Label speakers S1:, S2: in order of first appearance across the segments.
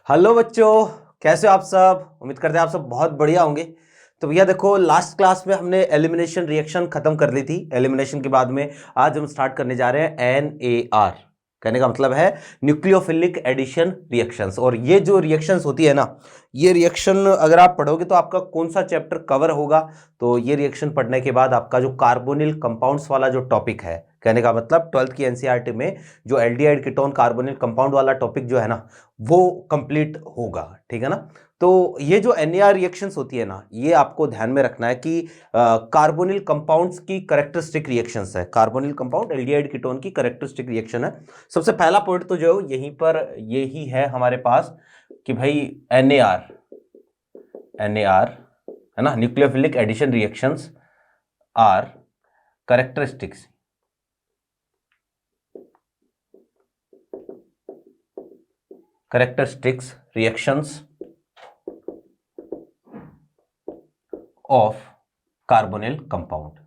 S1: Hello बच्चों, कैसे हो आप सब। उम्मीद करते हैं आप सब बहुत बढ़िया होंगे। तो भैया देखो, लास्ट क्लास में हमने एलिमिनेशन रिएक्शन खत्म कर ली थी। एलिमिनेशन के बाद में आज हम स्टार्ट करने जा रहे हैं NAR। कहने का मतलब है न्यूक्लियोफिलिक एडिशन रिएक्शंस। और ये जो रिएक्शंस होती है ना, ये रिएक्शन अगर आप पढ़ोगे तो आपका कौन सा चैप्टर कवर होगा, तो ये रिएक्शन पढ़ने के बाद आपका जो कार्बोनिल कंपाउंड्स वाला जो टॉपिक है, कहने का मतलब 12th की एनसीईआरटी में जो एल्डिहाइड कीटोन कार्बोनिल कंपाउंड वाला टॉपिक जो है ना, वो कंप्लीट होगा। ठीक है ना। तो ये जो NAR रिएक्शंस होती है ना, ये आपको ध्यान में रखना है कि कार्बोनिल कंपाउंड्स की कैरेक्टरिस्टिक रिएक्शंस है। कार्बोनिल कंपाउंड एल्डिहाइड कीटोन की कैरेक्टरिस्टिक रिएक्शन है। सबसे पहला पॉइंट तो जो यहीं पर यही है हमारे पास कि भाई NAR है ना, nucleophilic addition reactions are characteristics reactions of carbonyl compounds।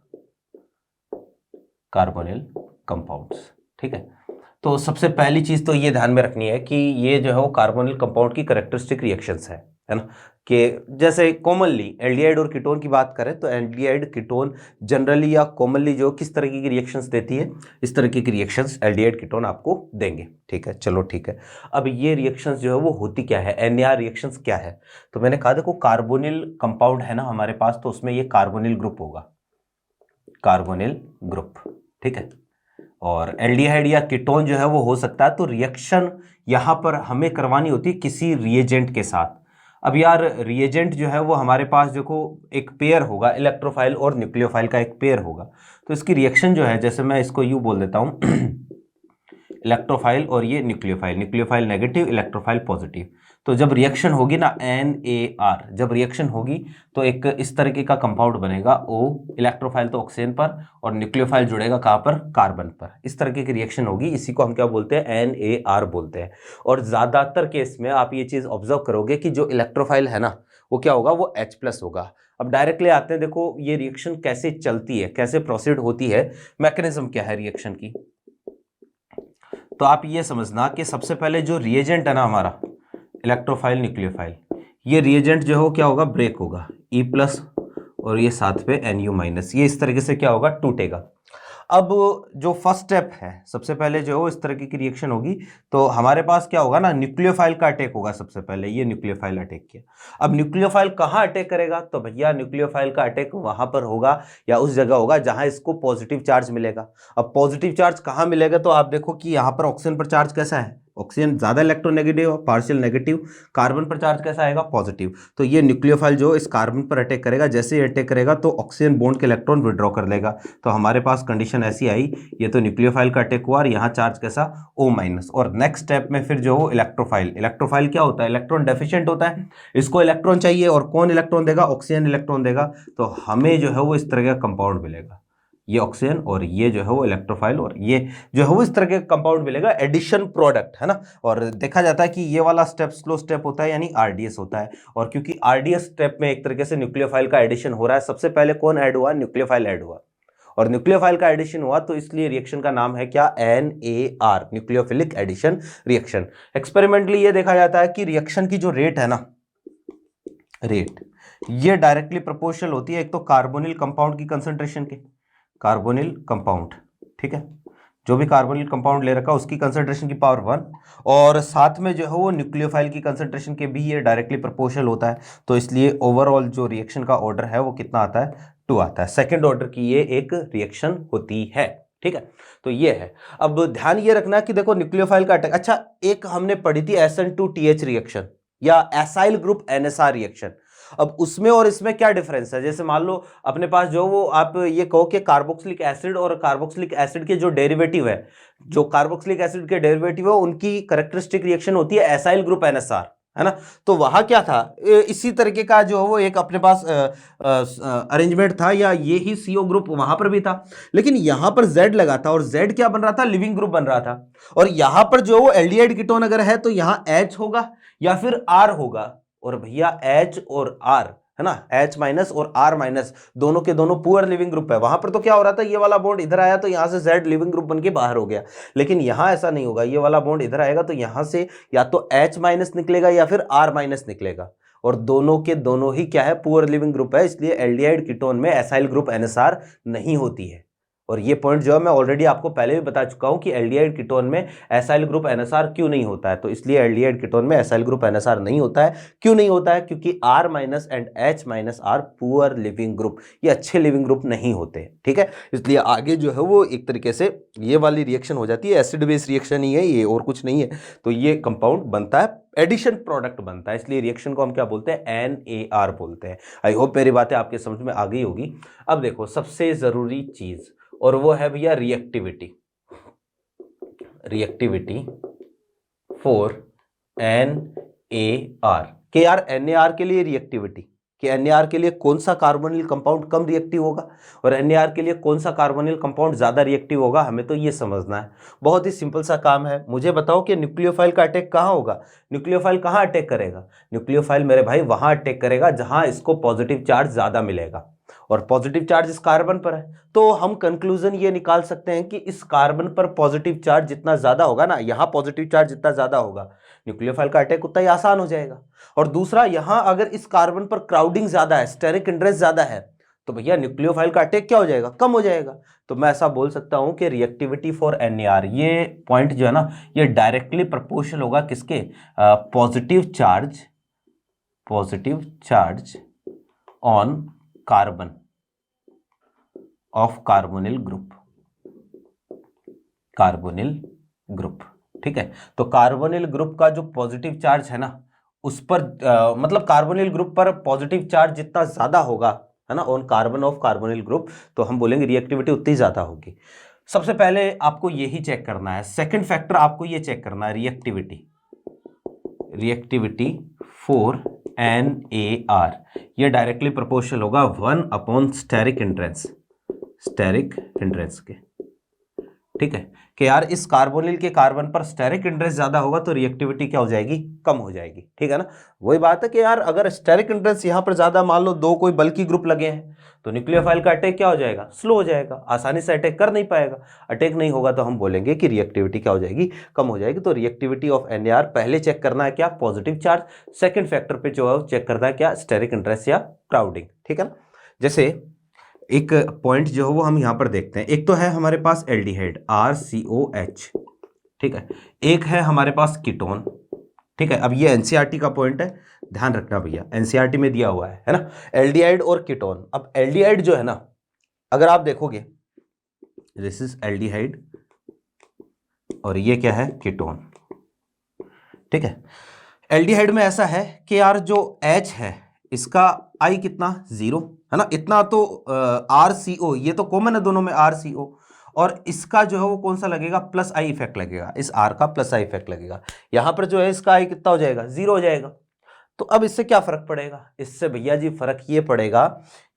S1: ठीक है। तो सबसे पहली चीज तो ये ध्यान में रखनी है कि ये जो है वो कार्बोनिल कंपाउंड की कैरेक्टरिस्टिक रिएक्शंस है ना। कि जैसे कॉमनली एल्डिहाइड और कीटोन की बात करें तो एल्डिहाइड कीटोन जनरली या कॉमनली जो किस तरीके की रिएक्शंस देती है, इस तरीके की रिएक्शंस एल्डिहाइड कीटोन आपको देंगे। ठीक है, चलो ठीक है। अब ये रिएक्शंस जो है वो होती क्या है, NAR रिएक्शंस क्या है। तो मैंने कहा देखो, कार्बोनिल कंपाउंड है ना हमारे पास, तो उसमें ये कार्बोनिल ग्रुप होगा, कार्बोनिल ग्रुप। ठीक है। और एल्डिहाइड या कीटोन जो है वो हो सकता है। तो रिएक्शन यहां पर हमें करवानी होती है किसी रिएजेंट के साथ। अब यार रिएजेंट जो है वो हमारे पास देखो एक पेयर होगा, इलेक्ट्रोफाइल और न्यूक्लियोफाइल का एक पेयर होगा। तो इसकी रिएक्शन जो है, जैसे मैं इसको यूं बोल देता हूं इलेक्ट्रोफाइल और ये nucleophile, nucleophile negative, electrophile positive. तो जब रिएक्शन होगी ना NAR, जब रिएक्शन होगी तो एक इस तरीके का कंपाउंड बनेगा O, इलेक्ट्रोफाइल तो ऑक्सीजन पर और न्यूक्लियोफाइल जुड़ेगा कहाँ पर, कार्बन पर। इस तरीके की रिएक्शन होगी, इसी को हम क्या बोलते हैं, NAR बोलते हैं। और ज्यादातर केस में आप ये चीज ऑब्जर्व करोगे कि जो इलेक्ट्रोफाइल है ना, वो क्या होगा, वो H+ होगा। अब डायरेक्टली आते हैं, देखो ये रिएक्शन कैसे चलती है, कैसे प्रोसीड होती है, मैकेनिज्म क्या है रिएक्शन की। तो आप ये समझना कि सबसे पहले जो रिएजेंट है ना हमारा इलेक्ट्रोफाइल न्यूक्लियोफाइल, ये रिएजेंट जो है वो क्या होगा, ब्रेक होगा, E+ और ये साथ पे Nu-, ये इस तरीके से क्या होगा, टूटेगा। अब जो फर्स्ट स्टेप है, सबसे पहले जो है इस तरीके की रिएक्शन होगी तो हमारे पास क्या होगा ना, न्यूक्लियोफाइल का अटैक होगा। सबसे पहले ये न्यूक्लियोफाइल अटैक किया। अब न्यूक्लियोफाइल कहाँ अटैक करेगा, तो भैया न्यूक्लियोफाइल का अटैक वहां पर होगा या उस जगह होगा जहां इसको पॉजिटिव चार्ज मिलेगा। अब पॉजिटिव चार्ज कहाँ मिलेगा, तो आप देखो कि यहाँ पर ऑक्सीजन पर चार्ज कैसा है, ऑक्सीजन ज्यादा इलेक्ट्रोनेगेटिव, पार्शियल नेगेटिव। कार्बन पर चार्ज कैसा आएगा, पॉजिटिव। तो ये न्यूक्लियोफाइल जो इस कार्बन पर अटैक करेगा, जैसे ही अटैक करेगा तो ऑक्सीजन बॉन्ड के इलेक्ट्रॉन विड्रॉ कर लेगा। तो हमारे पास कंडीशन ऐसी आई, ये तो न्यूक्लियोफाइल का अटैक हुआ और यहाँ चार्ज कैसा, O-। और नेक्स्ट स्टेप में फिर जो इलेक्ट्रोफाइल, इलेक्ट्रोफाइल क्या होता है, इलेक्ट्रॉन डेफिशिएंट होता है, इसको इलेक्ट्रॉन चाहिए और कौन इलेक्ट्रॉन देगा, ऑक्सीजन इलेक्ट्रॉन देगा। तो हमें जो है वो इस तरह का कंपाउंड मिलेगा, ये ऑक्सीजन और ये जो है वो इलेक्ट्रोफाइल और ये जो है वो इस तरह के कंपाउंड मिलेगा, एडिशन प्रोडक्ट है ना। और देखा जाता है कि ये वाला स्टेप स्लो स्टेप होता है, यानी RDS होता है। और क्योंकि RDS स्टेप में एक तरीके से न्यूक्लियोफाइल का एडिशन हो रहा है, सबसे पहले कौन ऐड हुआ, न्यूक्लियोफाइल ऐड हुआ और न्यूक्लियोफाइल का एडिशन हुआ, तो इसलिए रिएक्शन का नाम है क्या, NAR, nucleophilic addition reaction. Experimentally ये देखा जाता है कि रिएक्शन की जो रेट है ना, रेट ये डायरेक्टली प्रोपोर्शनल होती है एक तो कार्बोनिल कंपाउंड की कंसंट्रेशन के, कार्बोनिल कंपाउंड, ठीक है, जो भी कार्बोनिल कंपाउंड ले रखा उसकी कंसंट्रेशन की पावर 1, और साथ में जो है वो न्यूक्लियोफाइल की कंसंट्रेशन के भी ये डायरेक्टली प्रोपोर्शनल होता है। तो इसलिए ओवरऑल जो रिएक्शन का ऑर्डर है वो कितना आता है, 2 आता है। सेकेंड ऑर्डर की ये एक रिएक्शन होती है। ठीक है, तो ये है। अब ध्यान ये रखना कि देखो न्यूक्लियोफाइल का अटैक, अच्छा एक हमने पढ़ी थी SN2TH रिएक्शन या एसाइल ग्रुप NSR रिएक्शन। अब उसमें और इसमें क्या डिफरेंस है, जैसे मान लो अपने पास जो वो आप ये कहो कि कार्बोक्सिलिक एसिड और कार्बोक्सिलिक एसिड के जो डेरिवेटिव है, जो कार्बोक्सिलिक एसिड के डेरिवेटिव है उनकी कैरेक्टरिस्टिक रिएक्शन होती है एसाइल ग्रुप NSR, है ना। तो वहां क्या था, इसी तरीके का जो वो एक अपने पास अरेंजमेंट था, या ये ही CO ग्रुप वहां पर भी था, लेकिन यहां पर Z लगा था और Z क्या बन रहा था, लिविंग ग्रुप बन रहा था। और यहां पर जो वो एल्डिहाइड कीटोन अगर है तो यहां H होगा या फिर R होगा। और भैया H और R है ना, H माइनस और R माइनस दोनों के दोनों पुअर लिविंग ग्रुप है। वहां पर तो क्या हो रहा था, ये वाला बॉन्ड इधर आया तो यहां से Z लिविंग ग्रुप बन के बाहर हो गया, लेकिन यहां ऐसा नहीं होगा, ये वाला बॉन्ड इधर आएगा तो यहां से या तो H माइनस निकलेगा या फिर R माइनस निकलेगा, और दोनों के दोनों ही क्या है, पुअर लिविंग ग्रुप है, इसलिए एल्डिहाइड कीटोन में एसाइल ग्रुप NSR नहीं होती है। और ये पॉइंट जो है मैं ऑलरेडी आपको पहले भी बता चुका हूं कि एल्डिहाइड कीटोन में एसाइल ग्रुप NSR क्यों नहीं होता है। तो इसलिए एल्डिहाइड कीटोन में एसाइल ग्रुप NSR नहीं होता है। क्यों नहीं होता है? क्योंकि R minus and H minus R poor leaving group, ये अच्छे लिविंग ग्रुप नहीं होते, ठीक है। इसलिए आगे जो है वो एक तरीके से ये वाली रिएक्शन हो जाती है, एसिड बेस रिएक्शन ही है ये, और कुछ नहीं है। तो ये कंपाउंड बनता है, एडिशन प्रोडक्ट बनता है, इसलिए रिएक्शन को हम क्या बोलते हैं, NAR बोलते हैं। आई होप मेरी बातें आपके समझ में आ गई होगी। अब देखो सबसे जरूरी चीज, और वो है भैया रिएक्टिविटी, रिएक्टिविटी फॉर NAR। कि यार NAR के लिए रिएक्टिविटी, कि NAR के लिए कौन सा कार्बोनिल कंपाउंड कम रिएक्टिव होगा और NAR के लिए कौन सा कार्बोनिल कंपाउंड ज्यादा रिएक्टिव होगा, हमें तो ये समझना है। बहुत ही सिंपल सा काम है। मुझे बताओ कि न्यूक्लियोफाइल का अटैक कहाँ होगा, न्यूक्लियोफाइल कहाँ अटैक करेगा, न्यूक्लियोफाइल मेरे भाई वहां अटैक करेगा जहां इसको पॉजिटिव चार्ज ज्यादा मिलेगा, और पॉजिटिव चार्ज इस कार्बन पर है। तो हम कंक्लूजन ये निकाल सकते हैं कि इस कार्बन पर पॉजिटिव चार्ज जितना ज्यादा होगा ना, यहां पॉजिटिव चार्ज जितना ज्यादा होगा, न्यूक्लियोफाइल का अटैक उतना ही आसान हो जाएगा। और दूसरा, यहां अगर इस कार्बन पर क्राउडिंग ज्यादा है, स्टेरिक इंटरेस्ट ज्यादा है, तो भैया न्यूक्लियोफाइल का अटैक क्या हो जाएगा, कम हो जाएगा। तो मैं ऐसा बोल सकता हूं कि रिएक्टिविटी फॉर NAR, ये पॉइंट जो है ना, ये डायरेक्टली प्रोपोर्शनल होगा किसके, positive charge on carbon of carbonyl group, ठीक है। तो कार्बोनिल ग्रुप का जो पॉजिटिव चार्ज है ना, उस पर मतलब कार्बोनिल ग्रुप पर पॉजिटिव चार्ज जितना ज्यादा होगा, है ना, on carbon of carbonyl group, तो हम बोलेंगे रिएक्टिविटी उतनी ज्यादा होगी। सबसे पहले आपको यही चेक करना है। सेकंड फैक्टर आपको ये चेक करना है, रिएक्टिविटी फॉर NAR, ये डायरेक्टली प्रोपोर्शनल होगा 1 स्टेरिक हिंड्रेंस के, ठीक है। कि यार इस कार्बोनिल के कार्बन पर स्टेरिक इंटरेस्ट ज्यादा होगा तो रिएक्टिविटी क्या हो जाएगी, कम हो जाएगी, ठीक है ना। वही बात है कि यार अगर स्टेरिक इंटरेस्ट यहां पर ज्यादा, मान लो दो कोई बल्कि ग्रुप लगे हैं, तो न्यूक्लियोफाइल का अटैक क्या हो जाएगा, स्लो हो जाएगा, आसानी से अटैक कर नहीं पाएगा। अटैक नहीं होगा तो हम बोलेंगे कि रिएक्टिविटी क्या हो जाएगी, कम हो जाएगी। तो रिएक्टिविटी ऑफ NAR पहले चेक करना है क्या, पॉजिटिव चार्ज। सेकेंड फैक्टर पे जो है चेक करना है क्या, स्टेरिक इंटरेस्ट या क्राउडिंग, ठीक है ना। जैसे एक पॉइंट जो है वो हम यहां पर देखते हैं, एक तो है हमारे पास एल्डिहाइड RCOH, ठीक है, एक है हमारे पास कीटोन, ठीक है। अब ये एनसीईआरटी का पॉइंट है, ध्यान रखना भैया, एनसीईआरटी में दिया हुआ है ना, एल्डिहाइड और कीटोन। अब एल्डिहाइड जो है ना, अगर आप देखोगे, दिस इज एल्डिहाइड और ये क्या है, कीटोन, ठीक है। एल्डिहाइड में ऐसा है कि यार जो H है इसका I कितना, 0 है ना, इतना तो RCO, ये तो कॉमन है दोनों में RCO, और इसका जो है वो कौन सा लगेगा, प्लस I इफेक्ट लगेगा, इस R का प्लस I इफेक्ट लगेगा। यहां पर जो है इसका I कितना हो जाएगा, 0 हो जाएगा। तो अब इससे क्या फर्क पड़ेगा, इससे भैया जी फर्क ये पड़ेगा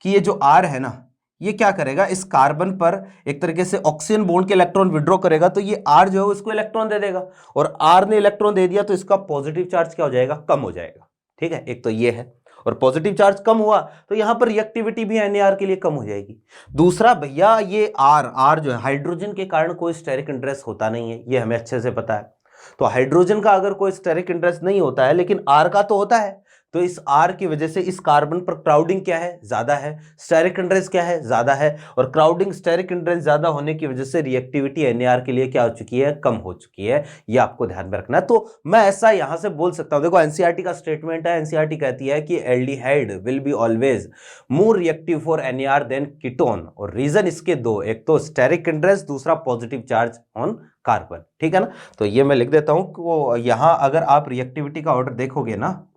S1: कि ये जो R है ना, ये क्या करेगा, इस कार्बन पर एक तरीके से ऑक्सीजन बॉन्ड के इलेक्ट्रॉन विड्रॉ करेगा, तो ये R जो है उसको इलेक्ट्रॉन दे देगा, और R ने इलेक्ट्रॉन दे दिया तो इसका पॉजिटिव चार्ज क्या हो जाएगा, कम हो जाएगा, ठीक है। एक तो ये है, और पॉजिटिव चार्ज कम हुआ तो यहां पर रिएक्टिविटी भी NAR के लिए कम हो जाएगी। दूसरा भैया, ये R जो है, हाइड्रोजन के कारण कोई स्टेरिक इंटरेस्ट होता नहीं है, ये हमें अच्छे से पता है। तो हाइड्रोजन का अगर कोई स्टेरिक इंटरेस्ट नहीं होता है, लेकिन R का तो होता है, तो इस R की वजह से इस कार्बन पर क्राउडिंग क्या है, ज्यादा है, स्टेरिक इंटरेस्ट क्या है, ज्यादा है, और क्राउडिंग स्टेरिक इंटरेस्ट ज्यादा होने की वजह से रिएक्टिविटी NAR के लिए क्या हो चुकी है, कम हो चुकी है। ये आपको ध्यान में रखना है। तो मैं ऐसा यहां से बोल सकता हूं, देखो एनसीईआरटी का स्टेटमेंट है, एनसीईआरटी कहती है कि aldehyde will be always more reactive for NAR than ketone, और रीजन इसके दो, एक तो स्टेरिक इंटरेस्ट, दूसरा पॉजिटिव चार्ज ऑन कार्बन, ठीक है ना। तो ये मैं लिख देता हूं कि यहां अगर आप रिएक्टिविटी का ऑर्डर देखोगे ना,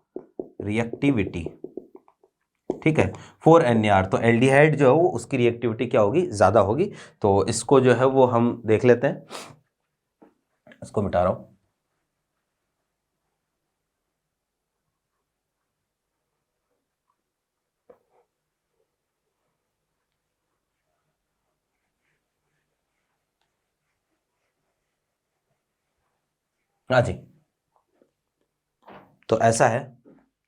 S1: रिएक्टिविटी, ठीक है, फॉर NAR, तो एल्डिहाइड जो है वो उसकी रिएक्टिविटी क्या होगी, ज्यादा होगी। तो इसको जो है वो हम देख लेते हैं, इसको मिटा रहा हूं। हाँ जी, तो ऐसा है,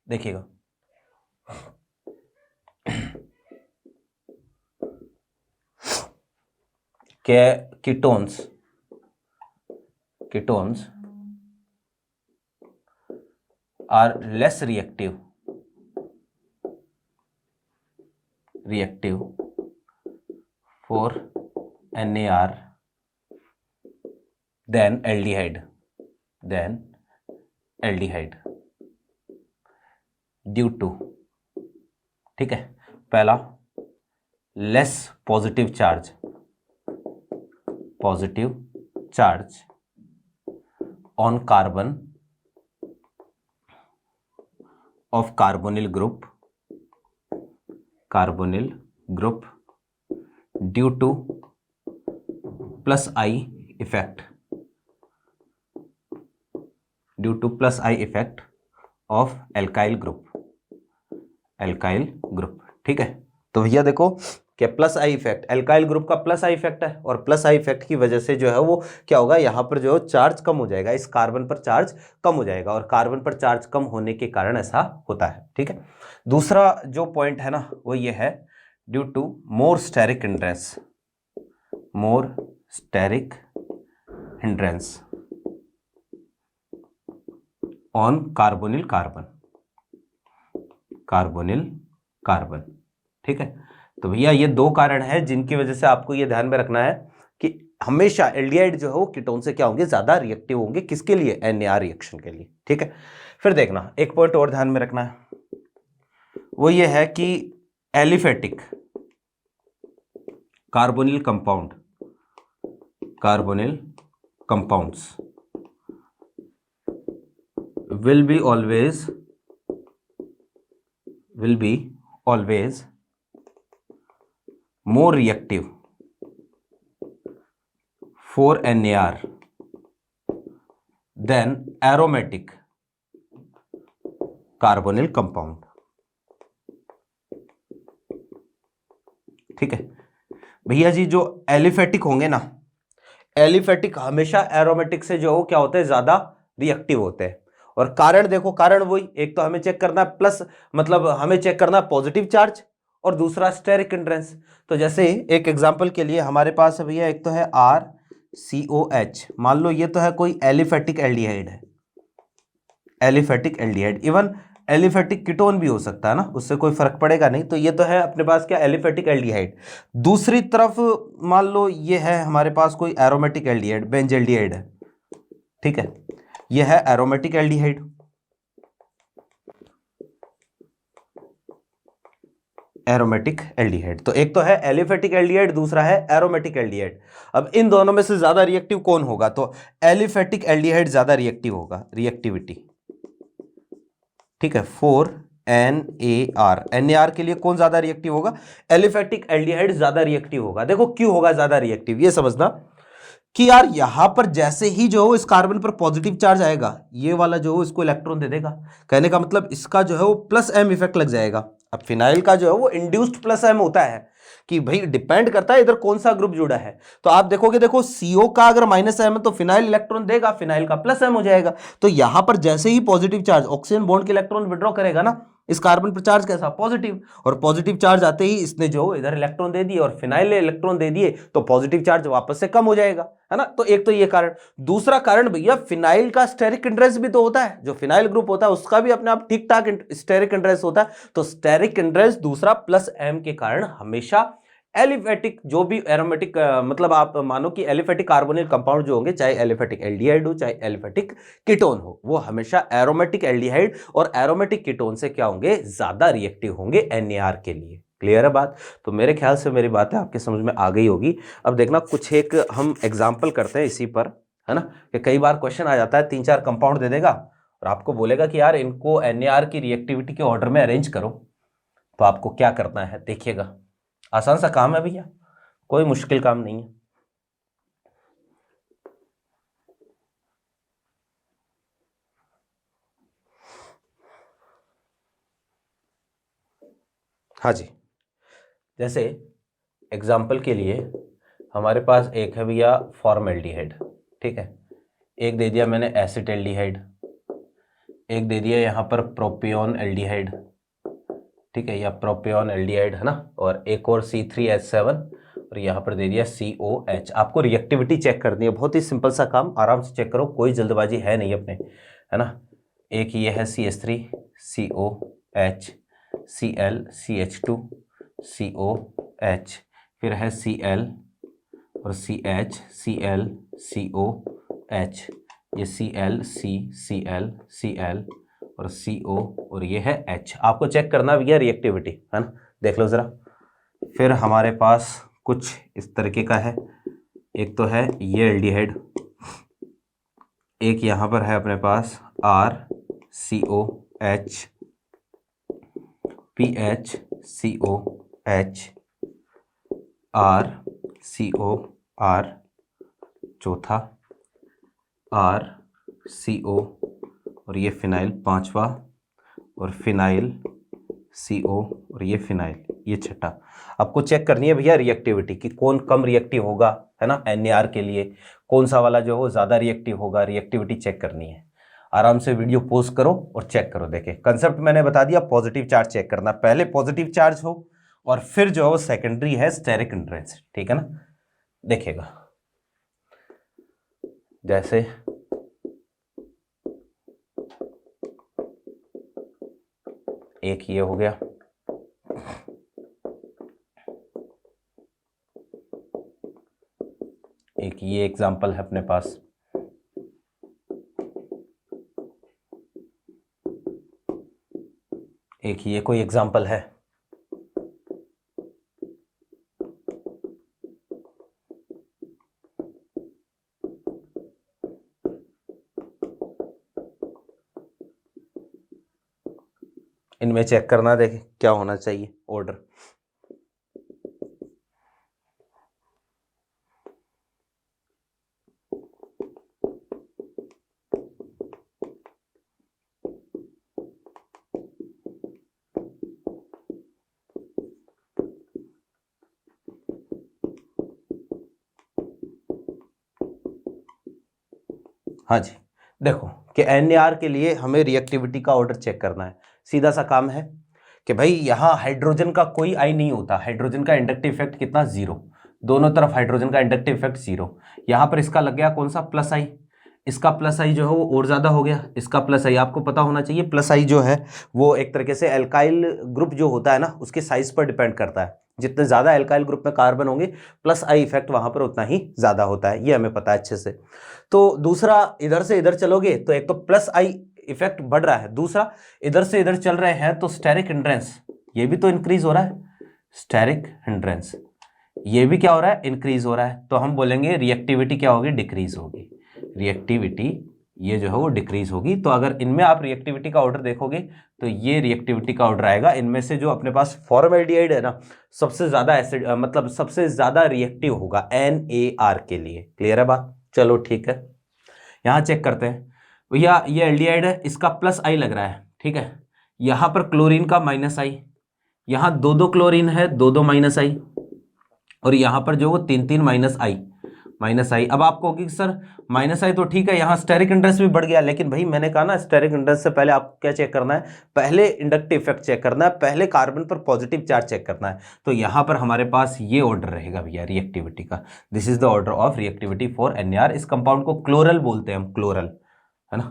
S1: देखिएगा, ketones are less reactive for NAR than aldehyde due to, ठीक है, पहला less positive charge on carbon of carbonyl group due to plus I effect of alkyl group, ठीक है। तो भैया देखो कि plus I effect, alkyl group का प्लस आई इफेक्ट है, और प्लस आई इफेक्ट की वजह से जो है वो क्या होगा, यहां पर जो चार्ज कम हो जाएगा, इस कार्बन पर चार्ज कम हो जाएगा, और कार्बन पर चार्ज कम होने के कारण ऐसा होता है, ठीक है। दूसरा जो पॉइंट है ना वो ये है, due to more steric hindrance on carbonyl carbon, ठीक है। तो भैया ये दो कारण है जिनकी वजह से आपको ये ध्यान में रखना है कि हमेशा एल्डिहाइड जो है वो कीटोन से क्या होंगे, ज्यादा रिएक्टिव होंगे, किसके लिए, NAR रिएक्शन के लिए, ठीक है। फिर देखना एक पॉइंट और ध्यान में रखना है, वो ये है कि aliphatic carbonyl compounds will be always more reactive for NAR than aromatic carbonyl compound, ठीक है भैया जी। जो एलिफेटिक होंगे ना, एलिफेटिक हमेशा एरोमेटिक से जो क्या होते हैं, ज्यादा रिएक्टिव होते हैं। और कारण देखो, कारण वही, एक तो हमें चेक करना है प्लस, मतलब हमें चेक करना है पॉजिटिव चार्ज, और दूसरा स्टेरिक हिंड्रेंस। तो जैसे एक एग्जांपल के लिए हमारे पास है भैया, एक तो है RCOH, मान लो ये तो है कोई एलिफेटिक एल्डिहाइड है, इवन एलिफेटिक कीटोन भी हो सकता है ना, उससे कोई फर्क पड़ेगा नहीं। तो ये तो है अपने पास क्या, एलिफेटिक एल्डिहाइड। दूसरी तरफ मान लो ये है हमारे पास कोई एरोमेटिक एल्डिहाइड, बेंजल्डिहाइड है, ठीक है, ये है एरोमेटिक एल्डिहाइड। तो एक तो है एलिफेटिक एल्डिहाइड, दूसरा है एरोमेटिक एल्डिहाइड। अब इन दोनों में से ज्यादा रिएक्टिव कौन होगा, तो एलिफेटिक एल्डिहाइड ज्यादा रिएक्टिव होगा, रिएक्टिविटी, ठीक है, 4NAR के लिए कौन ज्यादा रिएक्टिव होगा, एलिफेटिक एल्डिहाइड ज्यादा रिएक्टिव होगा। देखो क्यों होगा ज्यादा रिएक्टिव, ये समझना कि यार यहां पर जैसे ही जो इस कार्बन पर पॉजिटिव चार्ज आएगा, ये वाला जो इसको इलेक्ट्रॉन दे देगा, कहने का मतलब इसका जो है वो प्लस M इफेक्ट लग जाएगा। अब फिनाइल का जो है वो इंड्यूस्ड प्लस M होता है, कि भाई डिपेंड करता है इधर कौन सा ग्रुप जुड़ा है। तो आप देखोगे, देखो CO का अगर -M है तो फिनाइल इलेक्ट्रॉन देगा, फिनाइल का +M हो जाएगा। तो यहां पर जैसे ही पॉजिटिव चार्ज ऑक्सीजन बॉन्ड के इलेक्ट्रॉन विड्रॉ करेगा ना, इस कार्बन पर चार्ज कैसा, पॉजिटिव, और पॉजिटिव चार्ज आते ही इसने जो इधर इलेक्ट्रॉन दे दिए और फिनाइल ने इलेक्ट्रॉन दे दिए, तो पॉजिटिव चार्ज वापस से कम हो जाएगा, है ना। तो एक तो ये कारण। दूसरा कारण भैया, फिनाइल का स्टेरिक इंड्रेस भी तो होता है, जो फिनाइल ग्रुप होता है उसका भी अपने आप ठीक ठाक स्टेरिक इंड्रेस होता है। तो स्टेरिक इंड्रेस दूसरा +M के कारण हमेशा एलिफेटिक जो भी एरोमेटिक, मतलब आप मानो कि एलिफेटिक कार्बोनिल कंपाउंड जो होंगे, चाहे एलिफेटिक एल्डिहाइड हो चाहे एलिफेटिक कीटोन हो, वो हमेशा एरोमेटिक एल्डिहाइड और एरोमेटिक कीटोन से क्या होंगे, ज्यादा रिएक्टिव होंगे NAR के लिए। क्लियर है बात। तो मेरे ख्याल से मेरी बातें आपके समझ में आ गई होगी। अब देखना कुछ एक हम एग्जाम्पल करते हैं इसी पर, है ना, कि कई बार क्वेश्चन आ जाता है 3-4 कंपाउंड दे देगा और आपको बोलेगा कि यार इनको NAR की रिएक्टिविटी के ऑर्डर में अरेंज करो। तो आपको क्या करना है, देखिएगा, आसान सा काम है भैया, कोई मुश्किल काम नहीं है। हाँ जी, जैसे एग्जाम्पल के लिए हमारे पास एक है भैया फॉर्मल्डिहाइड, ठीक है, एक दे दिया मैंने एसिटल्डिहाइड, एक दे दिया यहाँ पर प्रोपियोन एल्डिहाइड, ठीक है, या प्रोपियोन एल्डिहाइड, है ना, और एक और C3H7 और यहाँ पर दे दिया COH। आपको रिएक्टिविटी चेक करनी है, बहुत ही सिंपल सा काम, आराम से चेक करो, कोई जल्दबाजी है नहीं अपने, है ना। एक ये है CH3 COH, Cl CH2 COH, फिर है Cl और CH Cl COH, ये Cl Cl Cl और CO और ये है H। आपको चेक करना भैया रिएक्टिविटी, है ना, देख लो ज़रा। फिर हमारे पास कुछ इस तरीके का है, एक तो है ये एल्डिहाइड, एक यहाँ पर है अपने पास RCOH PHCOH RCOR, चौथा RCO और ये फिनाइल पांचवा, और फिनाइल CO और ये फिनाइल ये छठा। आपको चेक करनी है भैया रिएक्टिविटी कि कौन कम रिएक्टिव होगा, है ना, NAR के लिए कौन सा वाला जो हो ज़्यादा रिएक्टिव होगा, रिएक्टिविटी चेक करनी है। आराम से वीडियो पॉज करो और चेक करो। देखें कंसेप्ट मैंने बता दिया, पॉजिटिव चार्ज चेक करना, पहले पॉजिटिव चार्ज हो और फिर जो है सेकेंडरी है स्टेरिक हिंड्रेंस, ठीक है ना। देखिएगा जैसे एक ये हो गया, एक ये एग्जाम्पल है अपने पास, एक ये कोई एग्जाम्पल है, इनमें चेक करना, देखें क्या होना चाहिए ऑर्डर। हाँ जी, देखो कि NAR के लिए हमें रिएक्टिविटी का ऑर्डर चेक करना है। सीधा सा काम है कि भाई यहाँ हाइड्रोजन का कोई आई नहीं होता, हाइड्रोजन का इंडक्टिव इफेक्ट कितना, 0, दोनों तरफ हाइड्रोजन का इंडक्टिव इफेक्ट 0। यहाँ पर इसका लग गया कौन सा, प्लस आई, इसका प्लस आई जो है वो और ज़्यादा हो गया, इसका प्लस आई आपको पता होना चाहिए। प्लस आई जो है वो एक तरीके से एल्काइल ग्रुप जो होता है ना उसके साइज पर डिपेंड करता है, जितने ज़्यादा एल्काइल ग्रुप में कार्बन होंगे प्लस आई इफेक्ट वहाँ पर उतना ही ज़्यादा होता है, ये हमें पता है अच्छे से। तो दूसरा इधर से इधर चलोगे तो एक तो प्लस आई इफेक्ट बढ़ रहा है, दूसरा इधर से इधर चल रहे हैं तो स्टेरिक हिंड्रेंस ये भी तो इंक्रीज हो रहा है, स्टेरिक हिंड्रेंस ये भी क्या हो रहा है, इंक्रीज हो रहा है। तो हम बोलेंगे रिएक्टिविटी क्या होगी, डिक्रीज होगी, रिएक्टिविटी ये जो है वो डिक्रीज होगी। तो अगर इनमें आप रिएक्टिविटी का ऑर्डर देखोगे तो ये रिएक्टिविटी का ऑर्डर आएगा। इनमें से जो अपने पास फॉर्मल्डिहाइड है ना सबसे ज्यादा एसिड मतलब सबसे ज्यादा रिएक्टिव होगा NAR के लिए। क्लियर है बात, चलो ठीक है। यहाँ चेक करते हैं भैया, ये एल्डिहाइड है, इसका प्लस आई लग रहा है, ठीक है। यहाँ पर क्लोरीन का माइनस आई, यहाँ 2 क्लोरीन है, 2 माइनस आई, और यहाँ पर जो वो 3 माइनस आई। अब आपको होगी सर माइनस आई तो ठीक है, यहाँ स्टेरिक हिंड्रेंस भी बढ़ गया, लेकिन भाई मैंने कहा ना स्टेरिक हिंड्रेंस से पहले आपको क्या चेक करना है, पहले इंडक्टिव इफेक्ट चेक करना है, पहले कार्बन पर पॉजिटिव चार्ज चेक करना है। तो यहाँ पर हमारे पास ये ऑर्डर रहेगा भैया रिएक्टिविटी का, this is the order of reactivity for NAR। इस कंपाउंड को क्लोरल बोलते हैं हम, क्लोरल, है ना,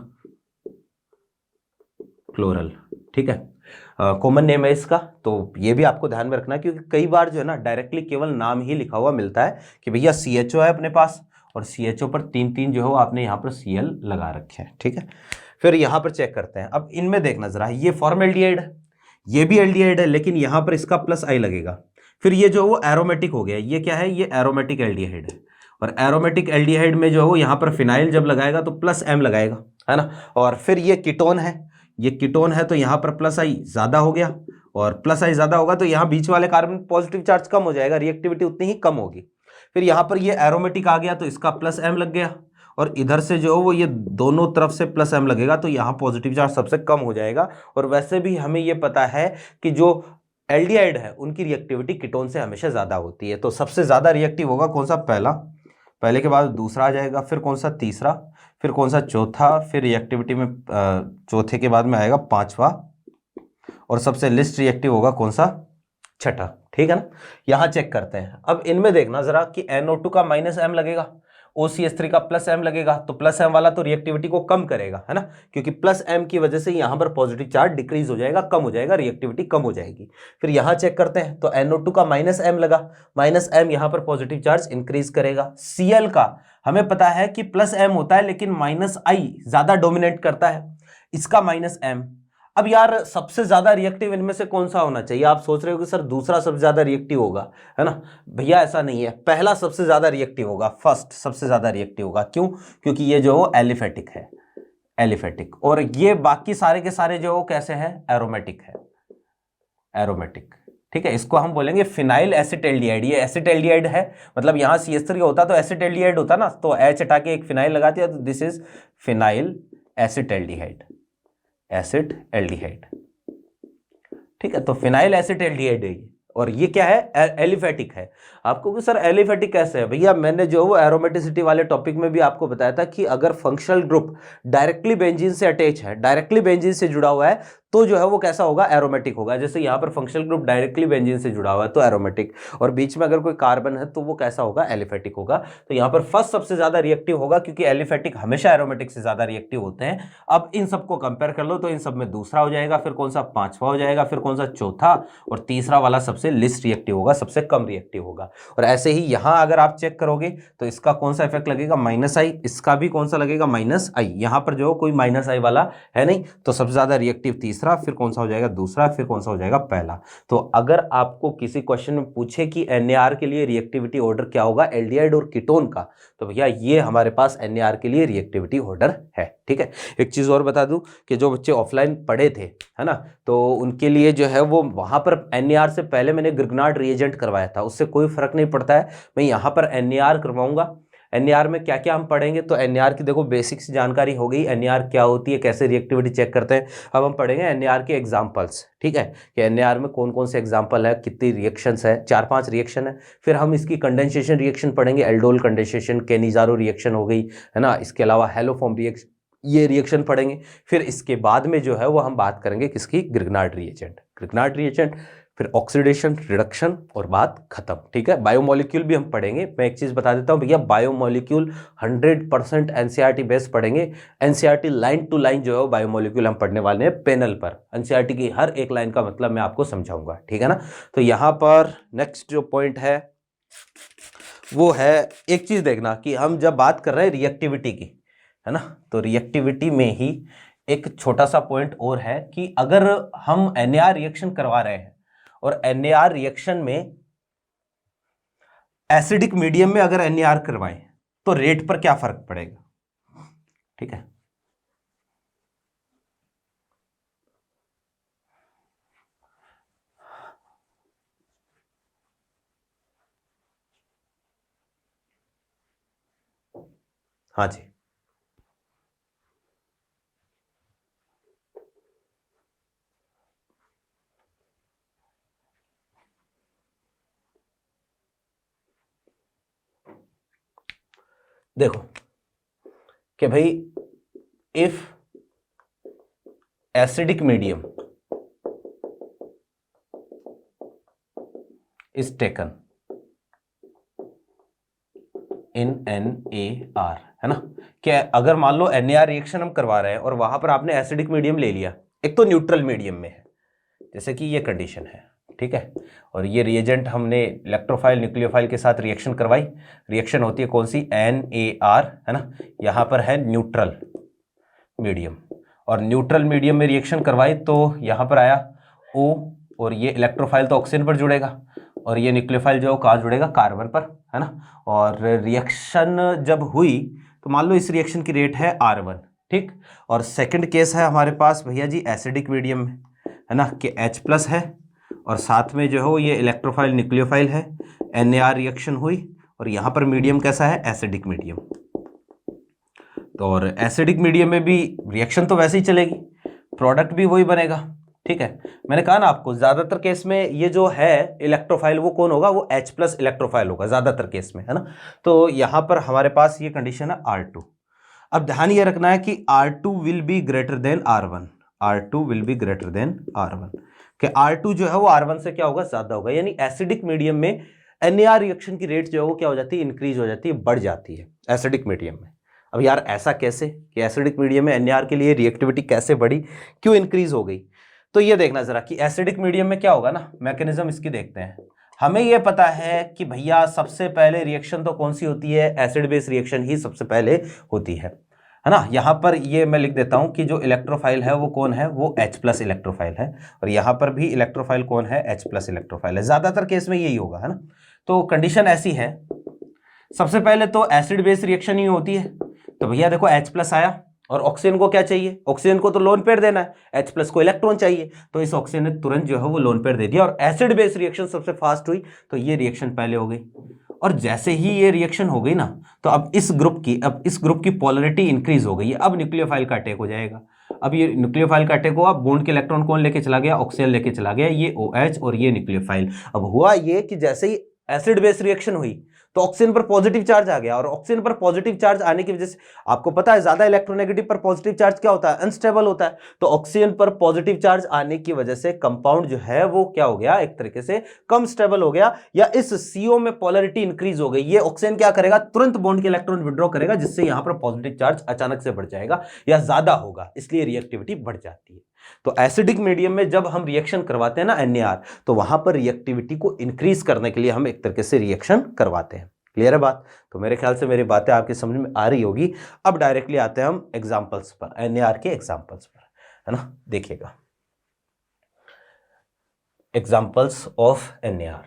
S1: क्लोरल, ठीक है, कॉमन नेम है इसका। तो ये भी आपको ध्यान में रखना है, क्योंकि कई बार जो है ना डायरेक्टली केवल नाम ही लिखा हुआ मिलता है कि भैया CHO है अपने पास, और CHO पर 3 जो है आपने यहाँ पर Cl लगा रखे हैं, ठीक है। फिर यहाँ पर चेक करते हैं, अब इनमें देखना जरा, ये फॉर्मल्डिहाइड है, ये भी एल्डिहाइड है, लेकिन यहाँ पर इसका प्लस आई लगेगा। फिर ये जो वो एरोमेटिक हो गया, ये क्या है, ये एरोमेटिक एल्डिहाइड है, और एरोमेटिक एल्डिहाइड में जो है वो यहाँ पर फिनाइल जब लगाएगा तो प्लस M लगाएगा, है ना। और फिर ये कीटोन है, ये कीटोन है, तो यहाँ पर प्लस आई ज़्यादा हो गया, और प्लस आई ज़्यादा होगा तो यहाँ बीच वाले कार्बन पॉजिटिव चार्ज कम हो जाएगा, रिएक्टिविटी उतनी ही कम होगी। फिर यहाँ पर ये एरोमेटिक आ गया तो इसका प्लस M लग गया, और इधर से जो वो ये दोनों तरफ से प्लस M लगेगा तो यहाँ पॉजिटिव चार्ज सबसे कम हो जाएगा। और वैसे भी हमें ये पता है कि जो एल्डिहाइड है उनकी रिएक्टिविटी कीटोन से हमेशा ज़्यादा होती है। तो सबसे ज़्यादा रिएक्टिव होगा कौन सा, पहला, पहले के बाद दूसरा आ जाएगा, फिर कौन सा, तीसरा, फिर कौन सा, चौथा, फिर रिएक्टिविटी में चौथे के बाद में आएगा 5वां, और सबसे लिस्ट रिएक्टिव होगा कौन सा, छठा, ठीक है ना। यहां चेक करते हैं, अब इनमें देखना जरा कि NO2 का -M लगेगा, OCH3 का +M लगेगा, तो +M वाला तो रिएक्टिविटी को कम करेगा, है ना, क्योंकि +M की वजह से यहां पर पॉजिटिव चार्ज डिक्रीज हो जाएगा, कम हो जाएगा, रिएक्टिविटी कम हो जाएगी। फिर यहां चेक करते हैं, तो NO2 का -M लगा, -M यहां पर पॉजिटिव चार्ज इंक्रीज करेगा। Cl का हमें पता है कि +M होता है, लेकिन -I ज्यादा डोमिनेट करता है, इसका -M। अब यार सबसे ज्यादा रिएक्टिव इनमें से कौन सा होना चाहिए? आप सोच रहे हो कि सर दूसरा सबसे ज्यादा रिएक्टिव होगा, है ना। भैया ऐसा नहीं है, पहला सबसे ज्यादा रिएक्टिव होगा, फर्स्ट सबसे ज्यादा रिएक्टिव होगा। क्यों? क्योंकि ये जो एलिफेटिक है, एलिफेटिक, और ये बाकी सारे के सारे जो कैसे हैं, एरोमेटिक है, एरोमेटिक, ठीक है। इसको हम बोलेंगे फिनाइल एसिटाल्डिहाइड। ये एसिटाल्डिहाइड है, मतलब यहां CH3 होता तो एसिटाल्डिहाइड होता ना, तो H हटा के एक फिनाइल लगा दिया, तो this is phenyl acetaldehyde, acid aldehyde, ठीक है। तो फिनाइल एसिड एल्डिहाइड है, और ये क्या है, एलिफेटिक है। आपको कि सर एलिफेटिक कैसे है? भैया मैंने जो वो एरोमेटिसिटी वाले टॉपिक में भी आपको बताया था कि अगर फंक्शनल ग्रुप डायरेक्टली बेंजीन से अटैच है, डायरेक्टली बेंजीन से जुड़ा हुआ है, तो जो है वो कैसा होगा, एरोमेटिक होगा। जैसे यहाँ पर फंक्शनल ग्रुप डायरेक्टली बेंजीन से जुड़ा हुआ है तो एरोमेटिक, और बीच में अगर कोई कार्बन है तो वो कैसा होगा, एलिफेटिक होगा। तो यहाँ पर फर्स्ट सबसे ज्यादा रिएक्टिव होगा, क्योंकि एलिफेटिक हमेशा एरोमेटिक से ज्यादा रिएक्टिव होते हैं। अब इन सबको कंपेयर कर लो, तो इन सब में दूसरा हो जाएगा, फिर कौन सा पांचवा हो जाएगा, फिर कौन सा चौथा, और तीसरा वाला सबसे लिस्ट रिएक्टिव होगा, सबसे कम रिएक्टिव होगा। और ऐसे ही यहां अगर आप चेक करोगे तो इसका कौन सा इफेक्ट लगेगा, -I, इसका भी कौन सा लगेगा, -I। यहां पर जो कोई -I वाला है नहीं, तो सबसे ज्यादा रिएक्टिव तीसरा, फिर कौन सा हो जाएगा, दूसरा, फिर कौन सा हो जाएगा, पहला। तो अगर आपको किसी क्वेश्चन में पूछे कि NAR के लिए रिएक्टिविटी ऑर्डर क्या होगा, एल्डिहाइड और कीटोन का, तो भैया ये हमारे पास NAR के लिए रिएक्टिविटी ऑर्डर है, ठीक है। एक चीज और बता दूं कि जो बच्चे ऑफलाइन पढ़े थे, है ना, तो उनके लिए जो है वो वहां पर NAR से पहले मैंने ग्रिग्नार्ड रिएजेंट करवाया था, उससे कोई फर्क नहीं पड़ता है। मैं यहाँ पर NAR करवाऊंगा। NAR में क्या क्या हम पढ़ेंगे, तो NAR की देखो बेसिक जानकारी हो गई, NAR क्या होती है, कैसे रिएक्टिविटी चेक करते हैं। अब हम पढ़ेंगे NAR के एग्जांपल्स, ठीक है, कि NAR में कौन कौन से एग्जांपल है, कितनी रिएक्शंस है, 4-5 रिएक्शन है। फिर हम इसकी कंडेंसेशन रिएक्शन पढ़ेंगे, एल्डोल कंडेंसेशन, केनिजारो रिएक्शन हो गई, है ना, इसके अलावा हेलोफॉर्म रिएक्शन, ये रिएक्शन पढ़ेंगे। फिर इसके बाद में जो है वो हम बात करेंगे किसकी, ग्रिग्नार्ड रिएजेंट, ग्रिग्नार्ड रिएजेंट, फिर ऑक्सीडेशन, रिडक्शन, और बात खत्म, ठीक है। बायोमोलिक्यूल भी हम पढ़ेंगे। मैं एक चीज बता देता हूं भैया, बायोमोलिक्यूल 100% NCERT बेस पढ़ेंगे। NCERT लाइन टू लाइन जो है बायोमोलिक्यूल हम पढ़ने वाले हैं पैनल पर। NCERT की हर एक लाइन का मतलब मैं आपको समझाऊंगा, ठीक है ना। तो यहां पर नेक्स्ट जो पॉइंट है वो है, एक चीज देखना कि हम जब बात कर रहे हैं रिएक्टिविटी की, है ना, तो रिएक्टिविटी में ही एक छोटा सा पॉइंट और है कि अगर हम NAR रिएक्शन करवा रहे हैं और NAR रिएक्शन में एसिडिक मीडियम में अगर NAR करवाएं तो रेट पर क्या फर्क पड़ेगा, ठीक है। हाँ जी, देखो कि भाई if acidic medium is taken in NAR, है ना, कि अगर मान लो NAR रिएक्शन हम करवा रहे हैं और वहां पर आपने एसिडिक मीडियम ले लिया, एक तो न्यूट्रल मीडियम में है, जैसे कि ये कंडीशन है, ठीक है, और ये रिएजेंट हमने इलेक्ट्रोफाइल न्यूक्लियोफाइल के साथ रिएक्शन करवाई। रिएक्शन होती है कौन सी, NAR, है ना, यहाँ पर है न्यूट्रल मीडियम, और न्यूट्रल मीडियम में रिएक्शन करवाई तो यहाँ पर आया O, और ये इलेक्ट्रोफाइल तो ऑक्सीजन पर जुड़ेगा, और ये न्यूक्लियोफाइल जो कहाँ जुड़ेगा, कार्बन पर, है ना। और रिएक्शन जब हुई तो मान लो इस रिएक्शन की रेट है R1, ठीक। और सेकंड केस है हमारे पास भैया जी एसिडिक मीडियम में, है ना, कि H+ है और साथ में जो है वो ये इलेक्ट्रोफाइल न्यूक्लियोफाइल है, NAR रिएक्शन हुई और यहाँ पर मीडियम कैसा है, एसिडिक मीडियम। तो और एसिडिक मीडियम में भी रिएक्शन तो वैसे ही चलेगी, प्रोडक्ट भी वही बनेगा, ठीक है। मैंने कहा ना आपको ज्यादातर केस में ये जो है इलेक्ट्रोफाइल वो कौन होगा, वो H+ इलेक्ट्रोफाइल होगा ज्यादातर केस में, है ना। तो यहां पर हमारे पास ये कंडीशन है R2। अब ध्यान ये रखना है कि R2 will be greater than R1, R2 will be greater than R1, कि R2 जो है वो R1 से क्या होगा, ज्यादा होगा, यानी एसिडिक मीडियम में NaR रिएक्शन की रेट जो है वो क्या हो जाती है, इंक्रीज हो जाती है, बढ़ जाती है एसिडिक मीडियम में। अब यार ऐसा कैसे कि एसिडिक मीडियम में NaR के लिए रिएक्टिविटी कैसे बढ़ी, क्यों इंक्रीज हो गई? तो ये देखना जरा कि एसिडिक मीडियम में क्या होगा ना, मैकेनिज्म इसकी देखते हैं। हमें ये पता है कि भैया सबसे पहले रिएक्शन तो कौन सी होती है, एसिड बेस रिएक्शन ही सबसे पहले होती है ना। यहाँ पर ये मैं लिख देता हूँ कि जो इलेक्ट्रोफाइल है वो कौन है, वो H+ इलेक्ट्रोफाइल है, और यहाँ पर भी इलेक्ट्रोफाइल कौन है, H+ इलेक्ट्रोफाइल है। ज्यादातर केस में यही होगा, है ना। तो कंडीशन ऐसी है, सबसे पहले तो एसिड बेस रिएक्शन ही होती है, तो भैया देखो H+ आया, और ऑक्सीजन को क्या चाहिए, ऑक्सीजन को तो लोन पेयर देना है, H+ को इलेक्ट्रॉन चाहिए, तो इस ऑक्सीजन ने तुरंत जो है वो लोन पेयर दे दिया, और एसिड बेस रिएक्शन सबसे फास्ट हुई, तो ये रिएक्शन पहले हो गई। और जैसे ही ये रिएक्शन हो गई ना, तो अब इस ग्रुप की पोलरिटी इंक्रीज हो गई है, अब न्यूक्लियोफाइल का अटैक हो जाएगा। अब ये न्यूक्लियोफाइल का अटैक हुआ, बॉन्ड के इलेक्ट्रॉन कौन लेके चला गया, ऑक्सीजन लेके चला गया, ये OH और ये न्यूक्लियोफाइल। अब हुआ ये कि जैसे ही एसिड बेस रिएक्शन हुई तो ऑक्सीजन पर पॉजिटिव चार्ज आ गया, और ऑक्सीजन पर पॉजिटिव चार्ज आने की वजह से आपको पता है ज्यादा इलेक्ट्रोनेगेटिव पर पॉजिटिव चार्ज क्या होता है, अनस्टेबल होता है। तो ऑक्सीजन पर पॉजिटिव चार्ज आने की वजह से कंपाउंड जो है वो क्या हो गया, एक तरीके से कम स्टेबल हो गया, या इस CO में पोलरिटी इंक्रीज हो गई। ये ऑक्सीजन क्या करेगा, तुरंत बॉन्ड के इलेक्ट्रॉन विड्रॉ करेगा, जिससे यहां पर पॉजिटिव चार्ज अचानक से बढ़ जाएगा या ज्यादा होगा, इसलिए रिएक्टिविटी बढ़ जाती है। तो एसिडिक मीडियम में जब हम रिएक्शन करवाते हैं ना NaR, तो वहां पर रिएक्टिविटी को इंक्रीज करने के लिए हम एक तरीके से रिएक्शन करवाते हैं। क्लियर है बात? तो मेरे ख्याल से मेरी बातें आपकी समझ में आ रही होगी। अब डायरेक्टली आते हैं हम एग्जांपल्स पर, NaR के एग्जांपल्स पर, है ना। देखिएगा एग्जांपल्स ऑफ NaR।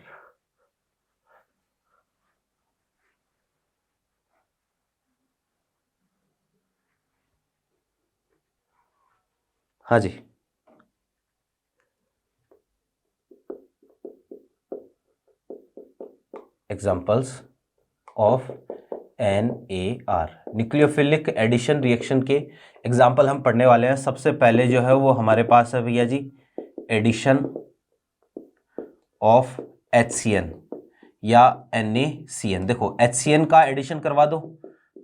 S1: हाँ जी, examples of NaR, nucleophilic addition reaction के एग्जाम्पल हम पढ़ने वाले हैं। सबसे पहले जो है वो हमारे पास है भैया जी, एडिशन ऑफ HCN या NaCN। देखो HCN का एडिशन करवा दो,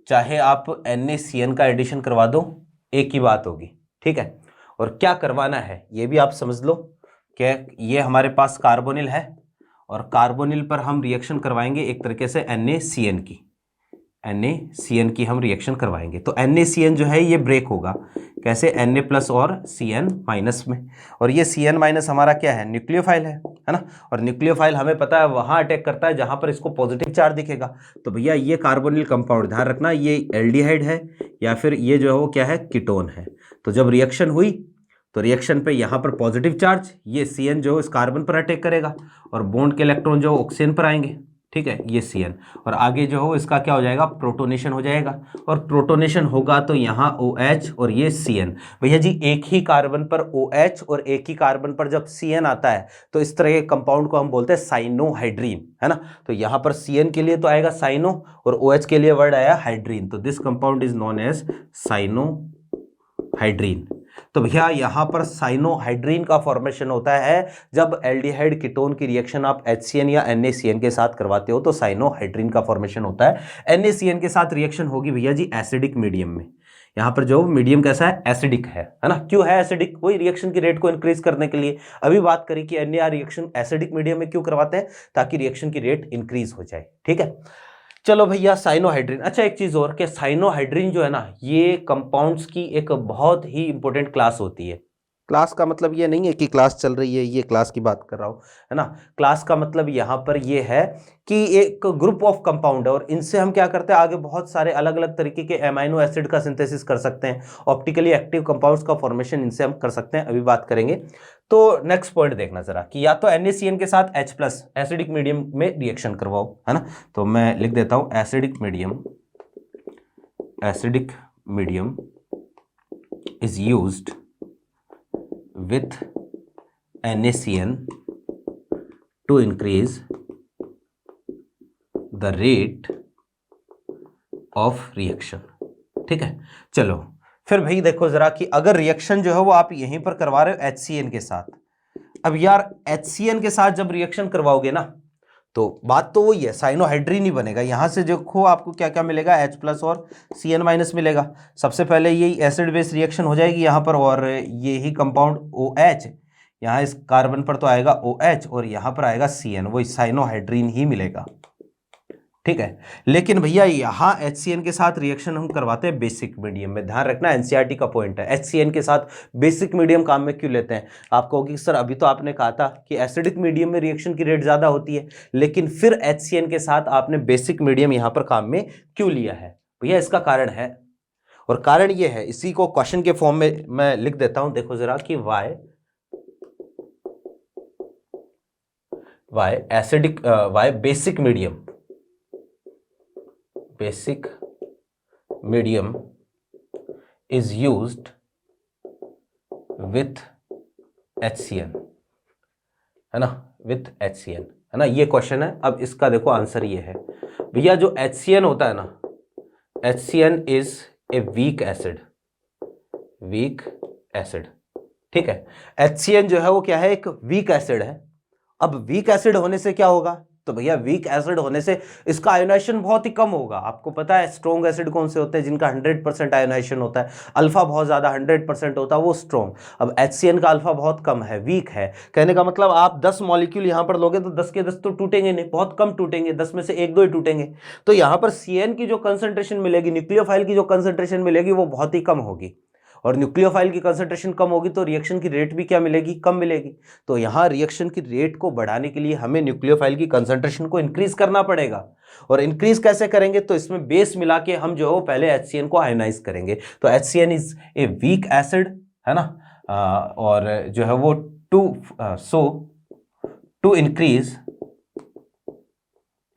S1: चाहे आप NaCN का एडिशन करवा दो, एक ही बात होगी, ठीक है। और क्या करवाना है ये भी आप समझ लो कि ये हमारे पास कार्बोनिल है, और कार्बोनिल पर हम रिएक्शन करवाएंगे एक तरीके से NaCN की हम रिएक्शन करवाएंगे। तो NaCN जो है ये ब्रेक होगा, कैसे, Na+ और Cn- में, और ये Cn- हमारा क्या है, न्यूक्लियोफाइल है ना। और न्यूक्लियोफाइल हमें पता है वहां अटैक करता है जहां पर इसको पॉजिटिव चार्ज दिखेगा। तो भैया ये कार्बोनिल कंपाउंड, ध्यान रखना ये एल्डिहाइड है या फिर ये जो है वो क्या है, कीटोन है। तो जब रिएक्शन हुई तो रिएक्शन पे यहाँ पर पॉजिटिव चार्ज, ये Cn जो इस कार्बन पर अटैक करेगा, और बॉन्ड के इलेक्ट्रॉन जो ऑक्सीजन पर आएंगे, ठीक है, ये Cn, और आगे जो हो इसका क्या हो जाएगा, प्रोटोनेशन हो जाएगा, और प्रोटोनेशन होगा तो यहाँ OH और ये Cn। भैया जी एक ही कार्बन पर OH और एक ही कार्बन पर जब Cn आता है तो इस तरह के कंपाउंड को हम बोलते हैं साइनोहाइड्रीन, है ना। तो यहाँ पर Cn के लिए तो आएगा साइनो, और OH के लिए वर्ड आया हाइड्रीन, तो this compound is known as cyanohydrin. तो भैया यहाँ पर साइनोहाइड्रीन का फॉर्मेशन होता है जब एल्डिहाइड कीटोन की रिएक्शन आप HCN या NaCN के साथ करवाते हो, तो साइनोहाइड्रीन का फॉर्मेशन होता है। NaCN के साथ रिएक्शन होगी भैया जी एसिडिक मीडियम में। यहाँ पर जो मीडियम कैसा है, एसिडिक है ना। क्यों है एसिडिक, वही रिएक्शन की रेट को इंक्रीज करने के लिए। अभी बात करी कि NaR रिएक्शन एसिडिक मीडियम में क्यों करवाते हैं, ताकि रिएक्शन की रेट इंक्रीज हो जाए, ठीक है। चलो भैया साइनोहाइड्रीन, अच्छा एक चीज और कि साइनोहाइड्रीन जो है ना, ये कंपाउंड्स की एक बहुत ही इंपॉर्टेंट क्लास होती है। क्लास का मतलब ये नहीं है कि क्लास चल रही है, ये क्लास की बात कर रहा हूँ, है ना। क्लास का मतलब यहाँ पर ये है कि एक ग्रुप ऑफ कंपाउंड है, और इनसे हम क्या करते हैं, आगे बहुत सारे अलग अलग तरीके के अमाइनो एसिड का सिंथेसिस कर सकते हैं, ऑप्टिकली एक्टिव कंपाउंड्स का फॉर्मेशन इनसे हम कर सकते हैं, अभी बात करेंगे। तो नेक्स्ट पॉइंट देखना जरा कि या तो NaCN के साथ H+ एसिडिक मीडियम में रिएक्शन करवाओ, है ना। तो मैं लिख देता हूं acidic medium is used with NaCN to increase the rate of reaction, ठीक है। चलो फिर भाई देखो जरा कि अगर रिएक्शन जो है वो आप यहीं पर करवा रहे हो HCN के साथ, अब यार HCN के साथ जब रिएक्शन करवाओगे ना, तो बात तो वही है, साइनोहाइड्रीन ही बनेगा। यहां से देखो आपको क्या क्या मिलेगा, H+ और Cn- मिलेगा। सबसे पहले यही एसिड बेस रिएक्शन हो जाएगी यहाँ पर, और ये ही कंपाउंड OH यहाँ इस कार्बन पर तो आएगा OH और यहाँ पर आएगा CN, वो साइनोहाइड्रीन ही मिलेगा, ठीक है। लेकिन भैया यहाँ HCN के साथ रिएक्शन हम करवाते हैं बेसिक मीडियम में, ध्यान रखना NCERT का पॉइंट है। HCN के साथ बेसिक मीडियम काम में क्यों लेते हैं? आप कहोगे सर अभी तो आपने कहा था कि एसिडिक मीडियम में रिएक्शन की रेट ज़्यादा होती है, लेकिन फिर HCN के साथ आपने बेसिक मीडियम यहाँ पर काम में क्यों लिया है? भैया इसका कारण है, और कारण ये है, इसी को क्वेश्चन के फॉर्म में मैं लिख देता हूं, देखो जरा कि why basic medium is used with HCN, है ना, विथ HCN, है ना, ये क्वेश्चन है। अब इसका देखो आंसर ये है भैया, जो HCN होता है ना, HCN is a weak acid, ठीक है। HCN जो है वो क्या है, एक वीक एसिड है। अब वीक एसिड होने से क्या होगा, तो भैया वीक एसिड होने से इसका आयोनाइजेशन बहुत ही कम होगा। आपको पता है स्ट्रॉन्ग एसिड कौन से होते हैं, जिनका 100% आयोनाइजेशन होता है, अल्फा बहुत ज्यादा 100% होता है, वो स्ट्रॉन्ग। अब HCN का अल्फा बहुत कम है, वीक है। कहने का मतलब आप 10 मॉलिक्यूल यहां पर लोगे तो 10 के 10 तो टूटेंगे नहीं, बहुत कम टूटेंगे, 10 में से 1-2 ही टूटेंगे। तो यहां पर CN की जो कंसंट्रेशन मिलेगी, न्यूक्लियोफाइल की जो कंसंट्रेशन मिलेगी, वो बहुत ही कम होगी, और न्यूक्लियोफाइल की कंसंट्रेशन कम होगी तो रिएक्शन की रेट भी क्या मिलेगी, कम मिलेगी। तो यहाँ रिएक्शन की रेट को बढ़ाने के लिए हमें न्यूक्लियोफाइल की कंसंट्रेशन को इंक्रीज करना पड़ेगा। और इंक्रीज कैसे करेंगे, तो इसमें बेस मिला के हम जो है पहले HCN को आयोनाइज करेंगे। तो HCN is a weak acid, है ना, और जो है वो to increase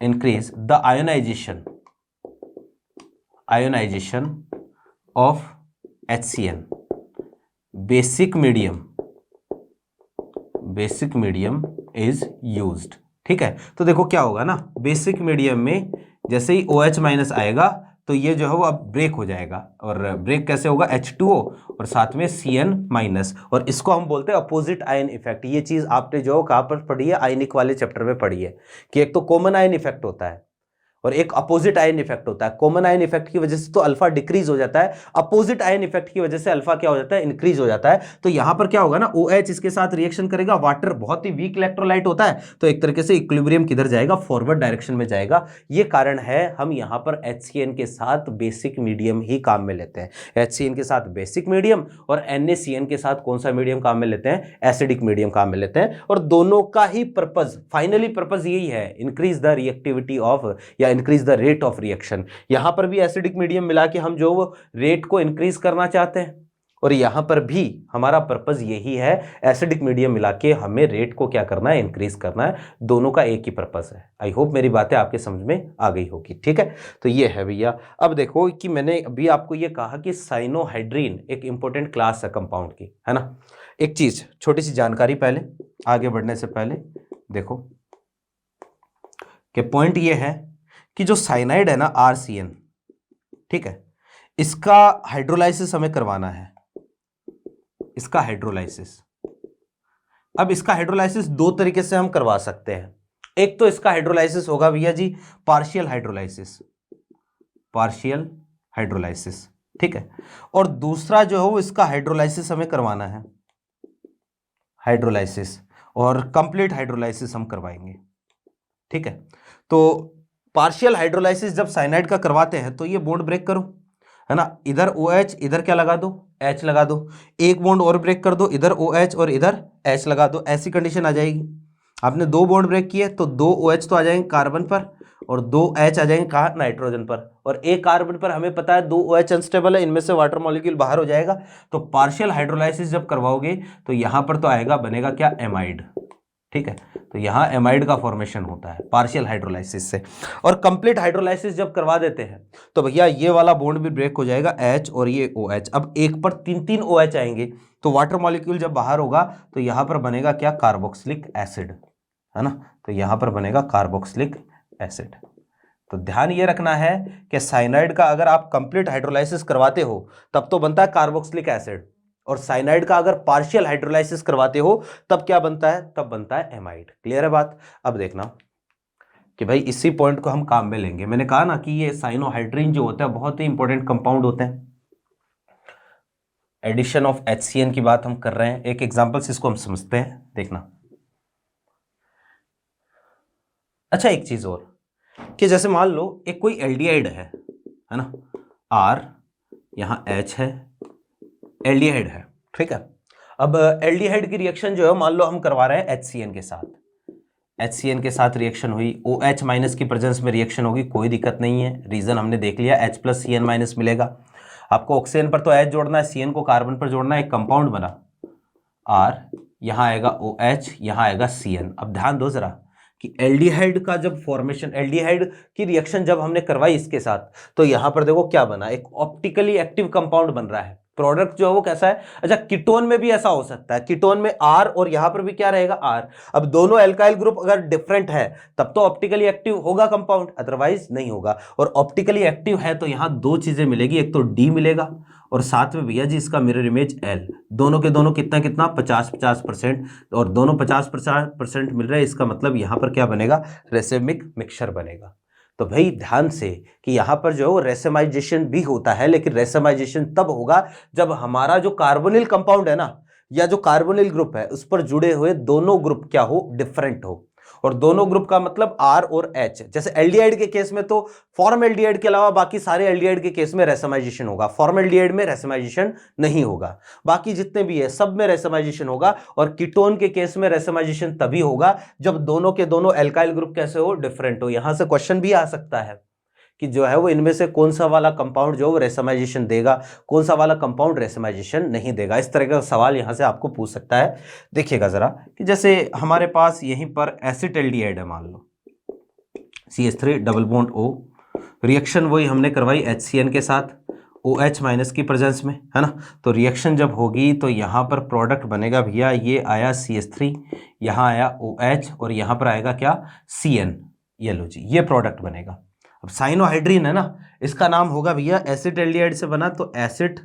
S1: the ionisation of HCN, basic medium is used, ठीक है। तो देखो क्या होगा ना, बेसिक मीडियम में जैसे ही OH माइनस आएगा तो ये जो है वो अब ब्रेक हो जाएगा, और ब्रेक कैसे होगा, H2O और साथ में CN माइनस, और इसको हम बोलते हैं अपोजिट आयन इफेक्ट। ये चीज आपने जो कहाँ पर पढ़ी है, आयनिक वाले चैप्टर में पढ़ी है, कि एक तो कॉमन आयन इफेक्ट होता है और एक अपोजिट आयन इफेक्ट होता है। कॉमन आयन इफेक्ट की वजह से तो अल्फा डिक्रीज हो जाता है, अपोजिट आयन इफेक्ट की वजह से अल्फा क्या हो जाता है, इंक्रीज हो जाता है। तो यहां पर क्या होगा ना, OH इसके साथ रिएक्शन करेगा, वाटर बहुत ही वीक इलेक्ट्रोलाइट होता है, तो एक तरीके से इक्विलिब्रियम किधर जाएगा, फॉरवर्ड डायरेक्शन में जाएगा। ये कारण है हम यहां पर HCN के साथ बेसिक मीडियम ही काम में लेते हैं। HCN के साथ बेसिक मीडियम और NaCN के साथ कौन सा मीडियम काम में लेते हैं, एसिडिक मीडियम काम में लेते हैं। और दोनों का ही पर्पज, फाइनली पर्पज यही है, इंक्रीज द रिएक्टिविटी ऑफ या increase the rate of reaction. यहां पर भी एसिडिक मीडियम मिला के हम जो रेट को इंक्रीज करना चाहते हैं, और यहां पर भी हमारा पर्पज यही है, एसिडिक मीडियम मिला के हमें रेट को क्या करना है, इंक्रीज करना है। दोनों का एक ही पर्पज है। आई होप मेरी बातें आपके समझ में आ गई होगी, ठीक है। तो ये है भैया। अब देखो कि मैंने अभी आपको ये कहा कि साइनोहाइड्रीन एक इंपॉर्टेंट क्लास है कंपाउंड की, है ना। एक चीज, छोटी सी जानकारी पहले आगे बढ़ने से पहले देखो कि पॉइंट ये है कि जो साइनाइड है ना, RCN, ठीक है, इसका हाइड्रोलाइसिस हमें करवाना है, इसका हाइड्रोलाइसिस। अब इसका हाइड्रोलाइसिस 2 तरीके से हम करवा सकते हैं। एक तो इसका हाइड्रोलाइसिस होगा भैया जी पार्शियल हाइड्रोलाइसिस, ठीक है। और दूसरा जो है वो इसका हाइड्रोलाइसिस हमें करवाना है, हाइड्रोलाइसिस, और कंप्लीट हाइड्रोलाइसिस हम करवाएंगे, ठीक है। तो पार्शियल हाइड्रोलाइसिस जब साइनाइड का करवाते हैं तो ये बॉन्ड ब्रेक करो, है ना, इधर OH, इधर क्या लगा दो, H लगा दो, एक बॉन्ड और ब्रेक कर दो, इधर OH और इधर H लगा दो, ऐसी कंडीशन आ जाएगी। आपने 2 बॉन्ड ब्रेक किए तो 2 OH तो आ जाएंगे कार्बन पर और 2 H आ जाएंगे कहाँ, नाइट्रोजन पर, और एक कार्बन पर हमें पता है 2 OH अनस्टेबल है, इनमें से वाटर मॉलिक्यूल बाहर हो जाएगा। तो पार्शियल हाइड्रोलाइसिस जब करवाओगे तो यहां पर तो आएगा, बनेगा क्या, एमाइड, ठीक है। तो यहां एमाइड का फॉर्मेशन होता है पार्शियल हाइड्रोलाइसिस से। और कंप्लीट हाइड्रोलाइसिस जब करवा देते हैं तो भैया ये वाला बॉन्ड भी ब्रेक हो जाएगा, H और ये OH। अब एक पर 3-3 OH आएंगे, तो वाटर मॉलिक्यूल जब बाहर होगा तो यहां पर बनेगा क्या, कार्बोक्सिलिक एसिड, है ना। तो यहां पर बनेगा कार्बोक्सिलिक एसिड। तो ध्यान ये रखना है कि साइनाइड का अगर आप कंप्लीट हाइड्रोलाइसिस करवाते हो तब तो बनता है कार्बोक्सिलिक एसिड, और साइनाइड का अगर पार्शियल हाइड्रोलाइसिस करवाते हो तब क्या बनता है, तब बनता है एमाइड। क्लियर है बात। अब देखना कि भाई इसी पॉइंट को हम काम में लेंगे। मैंने कहा ना कि ये साइनोहाइड्रीन जो होता है बहुत ही इंपॉर्टेंट कंपाउंड होते हैं। एडिशन ऑफ HCN की बात हम कर रहे हैं। एक एग्जांपल से इसको हम समझते हैं, देखना। अच्छा, एक चीज और कि जैसे मान लो एक कोई एल्डिहाइड है ना, R यहां H है, एल्डिहाइड है, ठीक है। अब एल्डिहाइड की रिएक्शन जो है मान लो हम करवा रहे हैं HCN के साथ, HCN के साथ रिएक्शन हुई, OH माइनस की प्रेजेंस में रिएक्शन होगी, कोई दिक्कत नहीं है, रीजन हमने देख लिया, H प्लस CN माइनस मिलेगा। आपको ऑक्सीजन पर तो H जोड़ना है, CN को कार्बन पर जोड़ना है, एक कंपाउंड बना R, यहां आएगा OH, यहां आएगा CN। अब ध्यान दो जरा कि एल्डिहाइड का जब फॉर्मेशन, एल्डिहाइड की रिएक्शन जब हमने करवाई इसके साथ, तो यहां पर देखो क्या बना, एक ऑप्टिकली एक्टिव कंपाउंड बन रहा है। प्रोडक्ट जो है वो कैसा है, अच्छा कीटोन में भी ऐसा हो सकता है, कीटोन में R और यहां पर भी क्या रहेगा R। अब दोनों एल्काइल ग्रुप अगर डिफरेंट है तब तो ऑप्टिकली एक्टिव होगा कंपाउंड, अदरवाइज नहीं होगा। और ऑप्टिकली एक्टिव है तो यहां दो चीजें मिलेगी, एक तो D मिलेगा और साथ में भैया जी इसका मिरर इमेज L। दोनों के दोनों कितना कितना 50-50%, और दोनों 50% मिल रहे हैं, इसका मतलब यहां पर क्या बनेगा, रेसिमिक मिक्सचर बनेगा। तो भाई ध्यान से कि यहां पर जो है वो रेसेमाइजेशन भी होता है, लेकिन रेसेमाइजेशन तब होगा जब हमारा जो कार्बोनिल कंपाउंड है ना, या जो कार्बोनिल ग्रुप है उस पर जुड़े हुए दोनों ग्रुप क्या हो, डिफरेंट हो। और दोनों ग्रुप का मतलब R और H। जैसे एल्डिहाइड के केस में तो फॉर्मल्डिहाइड के अलावा बाकी सारे एल्डिहाइड के केस में रेसेमाइजेशन होगा, फॉर्मल्डिहाइड में रेसेमाइजेशन नहीं होगा, बाकी जितने भी है सब में रेसेमाइजेशन होगा। और कीटोन के केस में रेसेमाइजेशन तभी होगा जब दोनों के दोनों एल्काइल ग्रुप कैसे हो, डिफरेंट हो। यहां से क्वेश्चन भी आ सकता है कि जो है वो इनमें से कौन सा वाला कंपाउंड जो है वो रेसेमाइजेशन देगा, कौन सा वाला कंपाउंड रेसेमाइजेशन नहीं देगा। इस तरह का सवाल यहां से आपको पूछ सकता है। देखिएगा जरा कि जैसे हमारे पास यहीं पर एसिटाल्डिहाइड है, मान लो CH3 double bond O, reaction वही हमने करवाई HCN के साथ OH माइनस की प्रेजेंस में, है ना। तो रिएक्शन जब होगी तो यहाँ पर प्रोडक्ट बनेगा भैया, ये आया CH3, यहाँ आया OH और यहाँ पर आएगा क्या, CN। ये लो जी, ये प्रोडक्ट बनेगा। अब साइनोहाइड्रीन है ना, इसका नाम होगा भैया, एसिड एल्डिहाइड से बना तो एसिड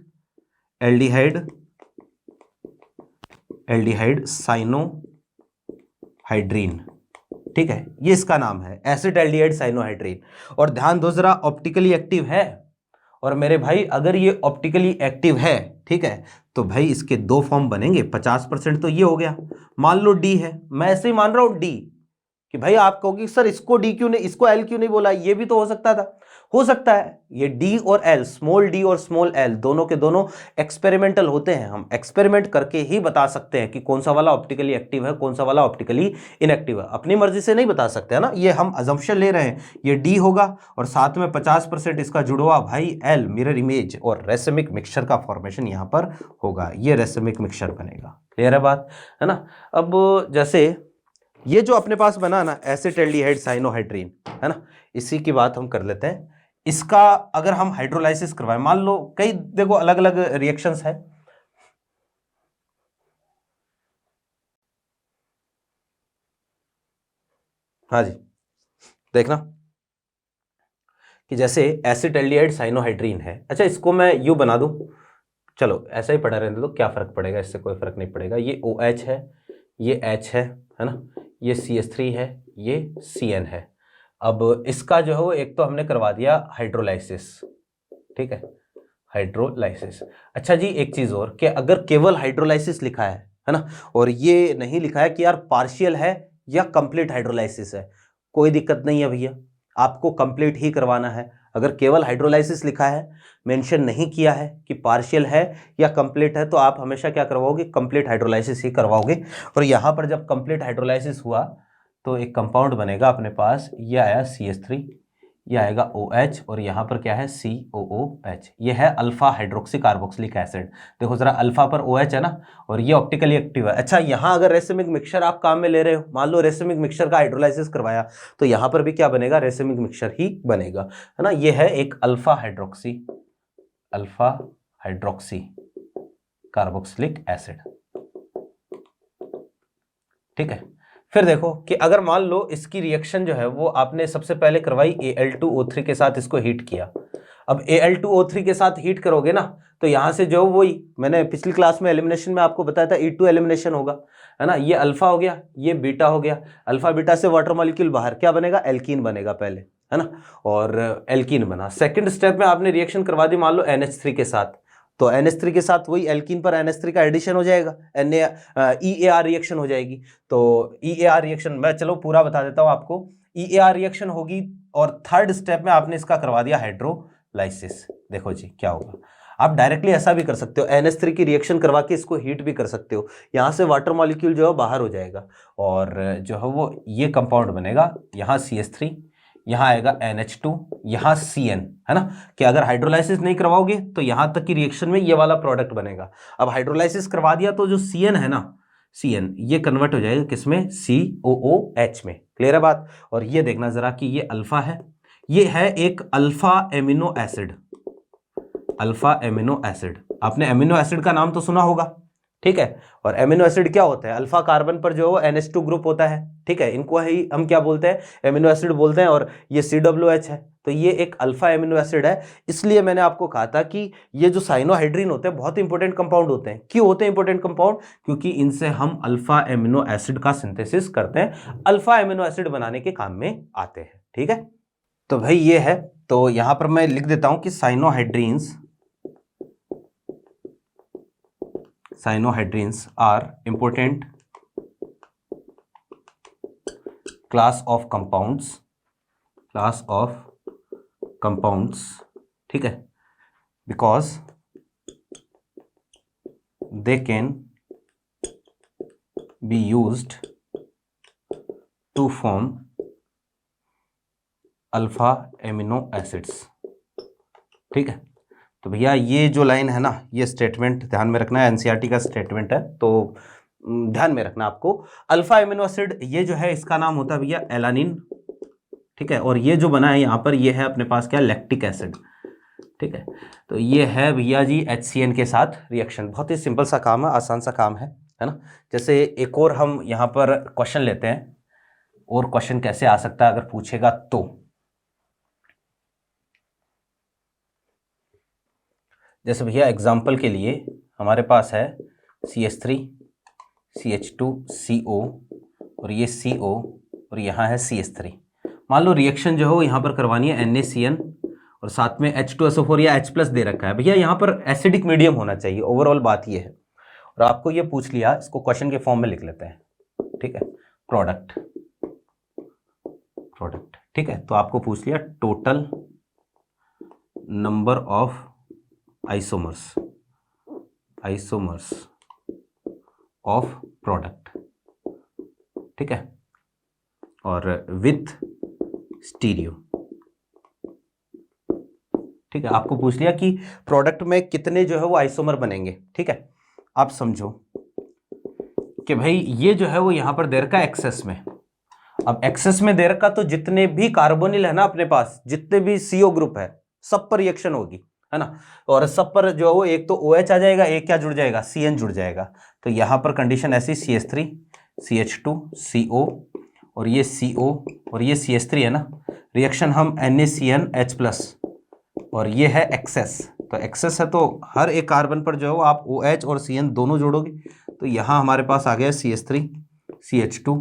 S1: एल्डिहाइड, एल्डिहाइड साइनोहाइड्रीन, ठीक है, ये इसका नाम है, एसिड एल्डिहाइड साइनोहाइड्रीन। और ध्यान दो जरा, ऑप्टिकली एक्टिव है, और मेरे भाई अगर ये ऑप्टिकली एक्टिव है, ठीक है, तो भाई इसके दो फॉर्म बनेंगे, 50% तो ये हो गया, मान लो D है, मैं ऐसे ही मान रहा हूं D, कि भाई आप कहोगे सर इसको D क्यों नहीं, इसको L क्यों नहीं बोला, ये भी तो हो सकता था, हो सकता है। ये D और L, स्मॉल d और स्मॉल l दोनों के दोनों एक्सपेरिमेंटल होते हैं, हम एक्सपेरिमेंट करके ही बता सकते हैं कि कौन सा वाला ऑप्टिकली एक्टिव है, कौन सा वाला ऑप्टिकली इनएक्टिव है। अपनी मर्जी से नहीं बता सकते है ना, ये हम अजम्पशन ले रहे हैं। ये D होगा और साथ में 50% इसका जुड़वा भाई L, मिरर इमेज, और रेसिमिक मिक्सचर का फॉर्मेशन यहां पर होगा, ये रेसिमिक मिक्सचर बनेगा। क्लियर है बात, है ना। अब जैसे ये जो अपने पास बना ना एसिटाल्डिहाइड साइनोहाइड्रीन, है ना, इसी की बात हम कर लेते हैं। इसका अगर हम हाइड्रोलाइसिस करवाएं, मान लो कई देखो अलग अलग रिएक्शंस है, हाँ जी, देखना कि जैसे एसिटाल्डिहाइड साइनोहाइड्रीन है, अच्छा इसको मैं यू बना दूं, चलो ऐसा ही पड़ा रहने दो, क्या फर्क पड़ेगा, इससे कोई फर्क नहीं पड़ेगा। ये OH है, ये H है ना, ये CH3 है, ये CN है। अब इसका जो है वो एक तो हमने करवा दिया हाइड्रोलाइसिस, ठीक है, हाइड्रोलाइसिस। अच्छा जी एक चीज और, कि अगर केवल हाइड्रोलाइसिस लिखा है ना, और ये नहीं लिखा है कि यार पार्शियल है या कंप्लीट हाइड्रोलाइसिस है, कोई दिक्कत नहीं है भैया, आपको कंप्लीट ही करवाना है। अगर केवल हाइड्रोलाइसिस लिखा है, मेंशन नहीं किया है कि पार्शियल है या कंप्लीट है, तो आप हमेशा क्या करवाओगे, कंप्लीट हाइड्रोलाइसिस ही करवाओगे। और यहाँ पर जब कंप्लीट हाइड्रोलाइसिस हुआ तो एक कंपाउंड बनेगा अपने पास, ये आया CH3, ये आएगा OH, और यहाँ पर क्या है COOH, ये है अल्फा हाइड्रोक्सी कार्बोक्सिलिक एसिड। देखो जरा अल्फा पर OH है ना, और ये ऑप्टिकली एक्टिव है। अच्छा यहाँ अगर रेसिमिक मिक्सचर आप काम में ले रहे हो, मान लो रेसिमिक मिक्सचर का हाइड्रोलाइसिस करवाया, तो यहाँ पर भी क्या बनेगा, रेसिमिक मिक्सचर ही बनेगा, है ना। ये है एक अल्फा हाइड्रोक्सी कार्बोक्सिलिक एसिड, ठीक है। फिर देखो कि अगर मान लो इसकी रिएक्शन जो है वो आपने सबसे पहले करवाई Al2O3 के साथ, इसको हीट किया। अब Al2O3 के साथ हीट करोगे ना, तो यहां से जो वही मैंने पिछली क्लास में एलिमिनेशन में आपको बताया था, E2 एलिमिनेशन होगा, है ना। ये अल्फा हो गया, ये बीटा हो गया, अल्फा बीटा से वाटर मॉलिक्यूल बाहर, क्या बनेगा, एल्कीन बनेगा पहले, है ना, और एल्कीन बना। सेकंड स्टेप में आपने रिएक्शन करवा दी मान लो NH3 के साथ, तो NH3 के साथ वही एल्कीन पर NH3 का एडिशन हो जाएगा, EAR रिएक्शन हो जाएगी। तो EAR रिएक्शन मैं चलो पूरा बता देता हूं आपको। EAR रिएक्शन होगी और थर्ड स्टेप में आपने इसका करवा दिया हाइड्रोलाइसिस। देखो जी क्या होगा, आप डायरेक्टली ऐसा भी कर सकते हो, NH3 की रिएक्शन करवा के इसको हीट भी कर सकते हो, यहां से वाटर मॉलिक्यूल जो है बाहर हो जाएगा और जो है वो ये कंपाउंड बनेगा, यहाँ CH3, यहाँ आएगा NH2, यहाँ CN, है ना, कि अगर हाइड्रोलाइसिस नहीं करवाओगे तो यहां तक की रिएक्शन में ये वाला प्रोडक्ट बनेगा। अब हाइड्रोलाइसिस करवा दिया तो जो CN है ना, CN ये कन्वर्ट हो जाएगा किसमें, COOH में। क्लियर है बात। और ये देखना जरा कि ये अल्फा है, ये है एक alpha amino acid, alpha amino acid. आपने एमिनो एसिड का नाम तो सुना होगा, ठीक है। और एमिनो एसिड क्या होता है, अल्फा कार्बन पर जो है NH2 ग्रुप होता है, ठीक है, इनको ही हम क्या बोलते हैं, एमिनो एसिड बोलते हैं। और ये COOH है, तो ये एक अल्फा एमिनो एसिड है। इसलिए मैंने आपको कहा था कि ये जो साइनोहाइड्रीन होते हैं बहुत इंपॉर्टेंट कंपाउंड होते हैं। क्यों होते हैं इंपॉर्टेंट कंपाउंड, क्योंकि इनसे हम अल्फा एमिनो एसिड का सिंथेसिस करते हैं, अल्फा एमिनो एसिड बनाने के काम में आते हैं, ठीक है। तो भाई ये है, तो यहां पर मैं लिख देता हूं कि cyanohydrins are important class of compounds, ठीक है, because they can be used to form alpha amino acids, ठीक है। तो भैया ये जो लाइन है ना, ये स्टेटमेंट ध्यान में रखना है, NCERT का स्टेटमेंट है, तो ध्यान में रखना आपको। अल्फा एमिनो एसिड ये जो है इसका नाम होता है भैया एलानिन, ठीक है। और ये जो बना है यहाँ पर ये है अपने पास क्या, लैक्टिक एसिड, ठीक है। तो ये है भैया जी HCN के साथ रिएक्शन। बहुत ही सिंपल सा काम है, आसान सा काम है ना। जैसे एक और हम यहाँ पर क्वेश्चन लेते हैं, और क्वेश्चन कैसे आ सकता है अगर पूछेगा तो, जैसे भैया एग्जाम्पल के लिए हमारे पास है CH3 CH2 CO और ये CO और यहाँ है CH3। मान लो रिएक्शन जो है यहाँ पर करवानी है NaCN और साथ में H2SO4 या H+ दे रखा है। भैया यहाँ पर एसिडिक मीडियम होना चाहिए, ओवरऑल बात ये है। और आपको ये पूछ लिया, इसको क्वेश्चन के फॉर्म में लिख लेते हैं, ठीक है। प्रोडक्ट, ठीक है। तो आपको पूछ लिया total number of isomers of product, ठीक है, और विथ स्टीरियो, ठीक है। आपको पूछ लिया कि प्रोडक्ट में कितने जो है वो आइसोमर बनेंगे, ठीक है। आप समझो कि भाई ये जो है वो यहां पर दे रखा एक्सेस में। अब एक्सेस में दे रखा तो जितने भी कार्बोनिल है ना अपने पास, जितने भी CO ग्रुप है, सब पर रिएक्शन होगी, है ना। और सब पर जो है वो एक तो OH आ जाएगा, एक क्या जुड़ जाएगा, CN जुड़ जाएगा। तो यहां पर कंडीशन ऐसी CH3 CH2 CO और ये CO और ये CH3 है ना, रिएक्शन हम NaCN H+ और ये है एक्सेस। तो एक्सेस है तो हर एक कार्बन पर जो है आप OH और CN दोनों जोड़ोगे, तो यहाँ हमारे पास आ गया CH3 CH2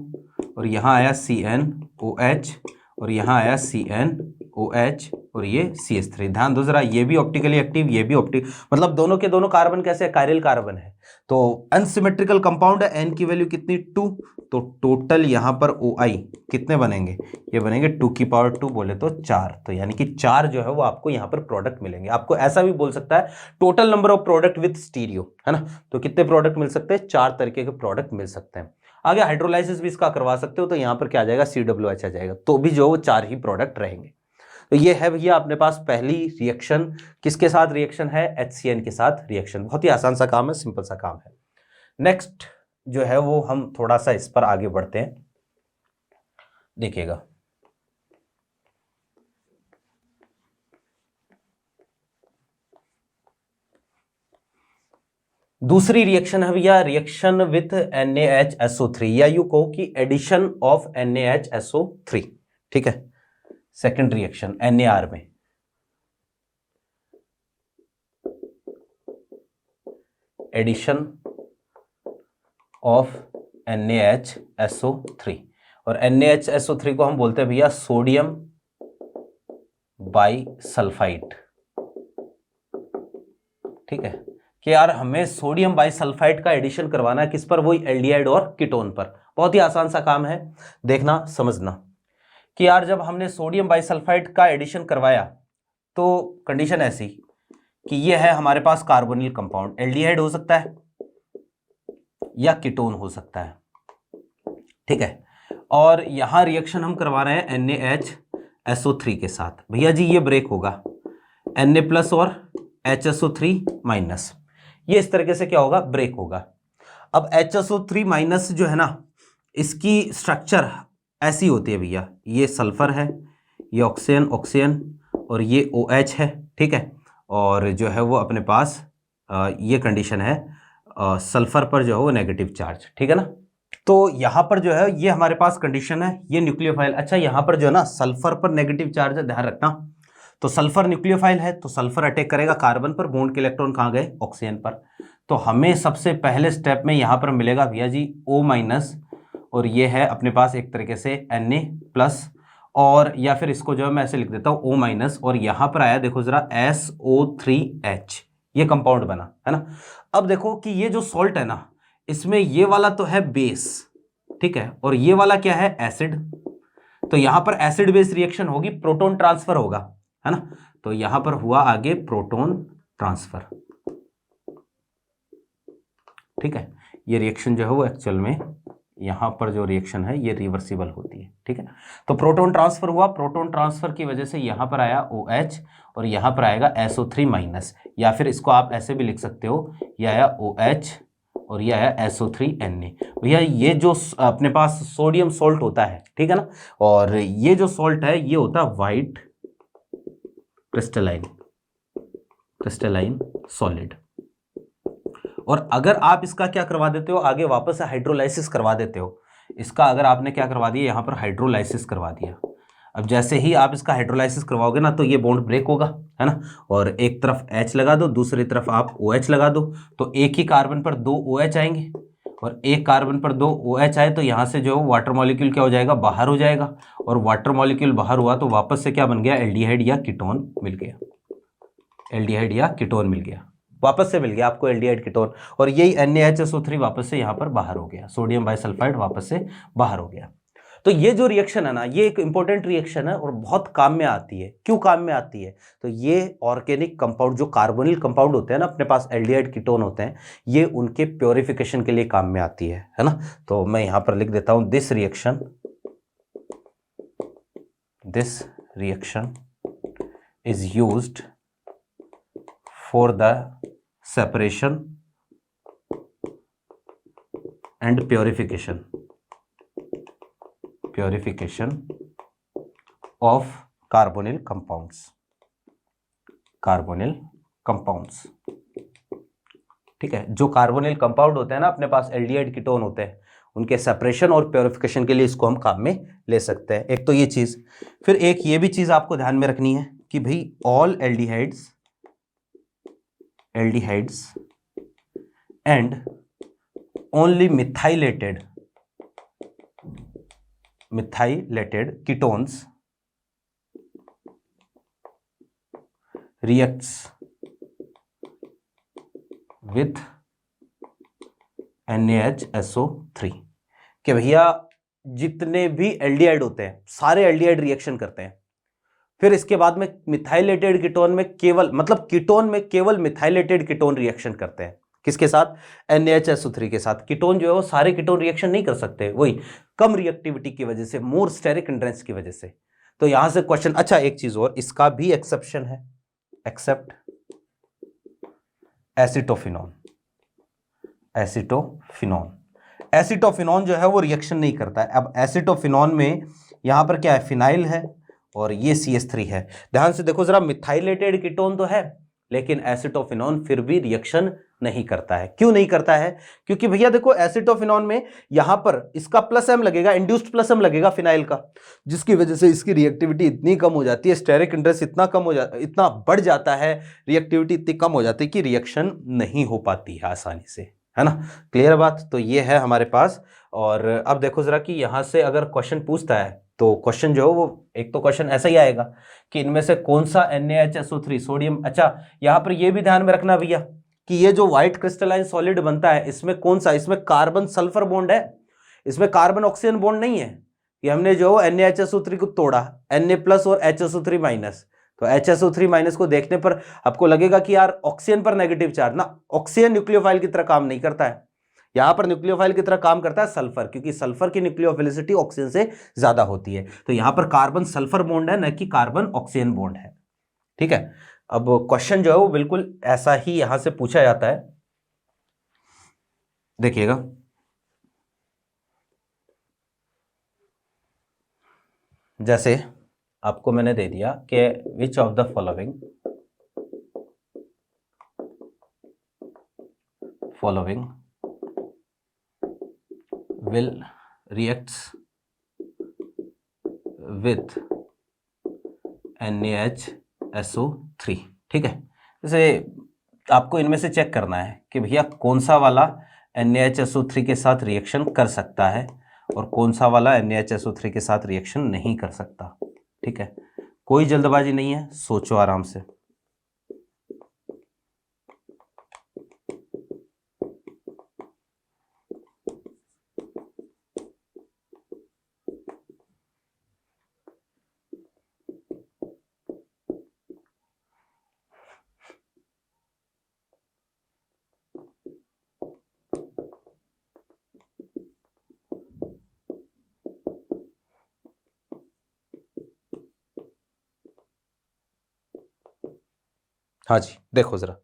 S1: और यहाँ आया CNOH और यहाँ आया CNOH और ये CH3। ध्यान दो जरा, ये भी ऑप्टिकली एक्टिव, ये भी मतलब दोनों के दोनों कार्बन कैसे है, कायरल कार्बन है। तो अनसिमेट्रिकल कंपाउंड है, N की वैल्यू कितनी 2, तो टोटल यहाँ पर OI कितने बनेंगे, ये बनेंगे 2 की पावर 2 बोले तो 4। तो यानी कि 4 जो है वो आपको यहाँ पर प्रोडक्ट मिलेंगे। आपको ऐसा भी बोल सकता है total number of product with stereo, है ना। तो कितने प्रोडक्ट मिल सकते हैं, 4 तरीके के प्रोडक्ट मिल सकते हैं। आगे हाइड्रोलाइसिस भी इसका करवा सकते हो, तो यहाँ पर क्या आ जाएगा, COOH आ जाएगा, तो भी जो वो 4 ही प्रोडक्ट रहेंगे। तो ये है भैया अपने पास पहली रिएक्शन, किसके साथ रिएक्शन है, HCN के साथ रिएक्शन। बहुत ही आसान सा काम है, सिंपल सा काम है। नेक्स्ट जो है वो हम थोड़ा सा इस पर आगे बढ़ते हैं, देखिएगा। दूसरी रिएक्शन है भैया रिएक्शन विथ NaHSO3, या यू कहो कि एडिशन ऑफ NaHSO3, ठीक है। सेकंड रिएक्शन NAR में, एडिशन ऑफ NaHSO3, और NaHSO3 को हम बोलते हैं भैया सोडियम बाइसल्फाइड, ठीक है, कि यार हमें सोडियम बाइसल्फाइड का एडिशन करवाना है किस पर, वही एल्डिहाइड और कीटोन पर। बहुत ही आसान सा काम है, देखना समझना कि यार जब हमने सोडियम बाइसल्फाइड का एडिशन करवाया तो कंडीशन ऐसी कि ये है हमारे पास कार्बोनिल कंपाउंड, एल्डिहाइड हो सकता है या कीटोन हो सकता है, ठीक है। और यहां रिएक्शन हम करवा रहे हैं NaHSO3 के साथ। भैया जी ये ब्रेक होगा, Na+ और HSO3-, ये इस तरीके से क्या होगा, ब्रेक होगा। अब HSO3- जो है ना, इसकी स्ट्रक्चर ऐसी होती है भैया, ये सल्फर है, ये ऑक्सीजन और ये OH है, ठीक है। और जो है वो अपने पास ये कंडीशन है, सल्फर पर जो है वो नेगेटिव चार्ज, ठीक है ना। तो यहाँ पर जो है ये हमारे पास कंडीशन है, ये न्यूक्लियोफाइल। अच्छा यहाँ पर जो है ना सल्फर पर नेगेटिव चार्ज है, ध्यान रखना। तो सल्फर न्यूक्लियोफाइल है, तो सल्फर अटैक करेगा कार्बन पर, बॉन्ड के इलेक्ट्रॉन कहाँ गए, ऑक्सीजन पर। तो हमें सबसे पहले स्टेप में यहाँ पर मिलेगा भैया जी O-, और ये है अपने पास एक तरीके से Na+, और या फिर इसको जो है मैं ऐसे लिख देता हूँ O-, और यहाँ पर आया देखो जरा SO3H, ये कंपाउंड बना है ना। अब देखो कि ये जो सॉल्ट है ना, इसमें ये वाला तो है बेस, ठीक है, और ये वाला क्या है, एसिड। तो यहां पर एसिड बेस रिएक्शन होगी, प्रोटॉन ट्रांसफर होगा, है ना। तो यहां पर हुआ आगे प्रोटॉन ट्रांसफर, ठीक है। ये रिएक्शन जो है वो एक्चुअल में यहां पर जो रिएक्शन है ये रिवर्सिबल होती है, ठीक है। तो प्रोटॉन ट्रांसफर हुआ, प्रोटॉन ट्रांसफर की वजह से यहां पर आया OH और यहां पर आएगा SO3-, या फिर इसको आप ऐसे भी लिख सकते हो, ये आया OH और ये आया SO3Na। भैया ये जो अपने पास सोडियम सॉल्ट होता है, ठीक है ना, और ये जो सॉल्ट है ये होता है वाइट क्रिस्टलाइन सॉलिड। और अगर आप इसका क्या करवा देते हो, आगे वापस हाइड्रोलाइसिस करवा देते हो, इसका अगर आपने क्या करवा दिया, यहाँ पर हाइड्रोलाइसिस करवा दिया। अब जैसे ही आप इसका हाइड्रोलाइसिस करवाओगे ना, तो ये बॉन्ड ब्रेक होगा, है ना, और एक तरफ H लगा दो, दूसरी तरफ आप OH लगा दो, तो एक ही कार्बन पर 2 OH आएंगे, और एक कार्बन पर 2 OH आए तो यहाँ से जो वाटर मॉलिक्यूल क्या हो जाएगा, बाहर हो जाएगा, और वाटर मॉलिक्यूल बाहर हुआ तो वापस से क्या बन गया, एल्डिहाइड या कीटोन मिल गया, एल्डिहाइड या कीटोन मिल गया, वापस से मिल गया आपको एल्डिहाइड कीटोन। और यही NaHSO3 वापस से यहाँ पर बाहर हो गया, सोडियम बाइसल्फाइड वापस से बाहर हो गया। तो ये जो रिएक्शन है ना, ये एक इंपॉर्टेंट रिएक्शन है और बहुत काम में आती है। क्यों काम में आती है, तो ये ऑर्गेनिक कंपाउंड जो कार्बोनिल कंपाउंड होते हैं ना, अपने पास एल्डिहाइड कीटोन होते हैं, ये उनके प्योरिफिकेशन के लिए काम में आती है ना। तो मैं यहां पर लिख देता हूं, this reaction is used for the separation and purification of carbonyl compounds, ठीक है। जो कार्बोनिल कंपाउंड होते हैं ना, अपने पास एल्डिहाइड कीटोन होते हैं, उनके सेपरेशन और प्योरिफिकेशन के लिए इसको हम काम में ले सकते हैं। एक तो ये चीज, फिर एक ये भी चीज आपको ध्यान में रखनी है कि भाई all aldehydes and only methylated ketones reacts with NaHSO3। कि भैया जितने भी एल्डिहाइड होते हैं सारे एल्डिहाइड रिएक्शन करते हैं, फिर इसके बाद में मिथाइलेटेड कीटोन में केवल, मतलब कीटोन में केवल मिथाइलेटेड कीटोन रिएक्शन करते हैं। किसके साथ, NaHSO3 के साथ। कीटोन जो है वो सारे कीटोन रिएक्शन नहीं कर सकते, वही कम रिएक्टिविटी की वजह से, मोर स्टेरिक हिंड्रेंस की वजह से। तो यहां से क्वेश्चन, अच्छा एक चीज और, इसका भी एक्सेप्शन है, एक्सेप्ट एसिटोफिनॉन जो है वो रिएक्शन नहीं करता है। अब एसिटोफिनॉन में यहां पर क्या है, फिनाइल है और ये CH3 है। ध्यान से देखो जरा, मिथाइलेटेड कीटोन तो है लेकिन एसिटोफिनॉन फिर भी रिएक्शन नहीं करता है। क्यों नहीं करता है, क्योंकि भैया देखो एसिटोफिनॉन में यहां पर इसका +M लगेगा, इंड्यूस्ड +M लगेगा फिनाइल का, जिसकी वजह से इसकी रिएक्टिविटी इतनी कम हो जाती है, स्टेरिक इंड्रेस इतना कम हो जाता, इतना बढ़ जाता है, रिएक्टिविटी इतनी कम हो जाती है कि रिएक्शन नहीं हो पाती है आसानी से, है ना। क्लियर बात। तो ये है हमारे पास। और अब देखो जरा कि यहां से अगर क्वेश्चन पूछता है तो क्वेश्चन जो है वो, एक तो क्वेश्चन ऐसा ही आएगा कि इनमें से कौन सा NaHSO3 सोडियम, अच्छा यहां पर ये भी ध्यान में रखना भैया कि ये जो व्हाइट क्रिस्टलाइन सॉलिड बनता है इसमें कौन सा, इसमें कार्बन सल्फर बॉन्ड है, इसमें कार्बन ऑक्सीजन बॉन्ड नहीं है। कि हमने जो NaHSO3 को तोड़ा, Na+ और HSO3-, तो HSO3- को देखने पर आपको लगेगा कि यार ऑक्सीजन पर नेगेटिव चार्ज ना, ऑक्सीजन न्यूक्लियोफाइल की तरह काम नहीं करता है, यहां पर न्यूक्लियोफाइल की तरह काम करता है सल्फर, क्योंकि सल्फर की न्यूक्लियोफिलिसिटी ऑक्सीजन से ज्यादा होती है। तो यहां पर कार्बन सल्फर बॉन्ड है, न कि कार्बन ऑक्सीजन बॉन्ड है। ठीक है, अब क्वेश्चन जो है वो बिल्कुल ऐसा ही यहां से पूछा जाता है, देखिएगा। जैसे आपको मैंने दे दिया कि which of the following will reacts with NaHSO3। ठीक है, जैसे आपको इनमें से चेक करना है कि भैया कौन सा वाला NaHSO3 के साथ रिएक्शन कर सकता है और कौन सा वाला NaHSO3 के साथ रिएक्शन नहीं कर सकता। ठीक है, कोई जल्दबाजी नहीं है, सोचो आराम से। हाँ जी, देखो जरा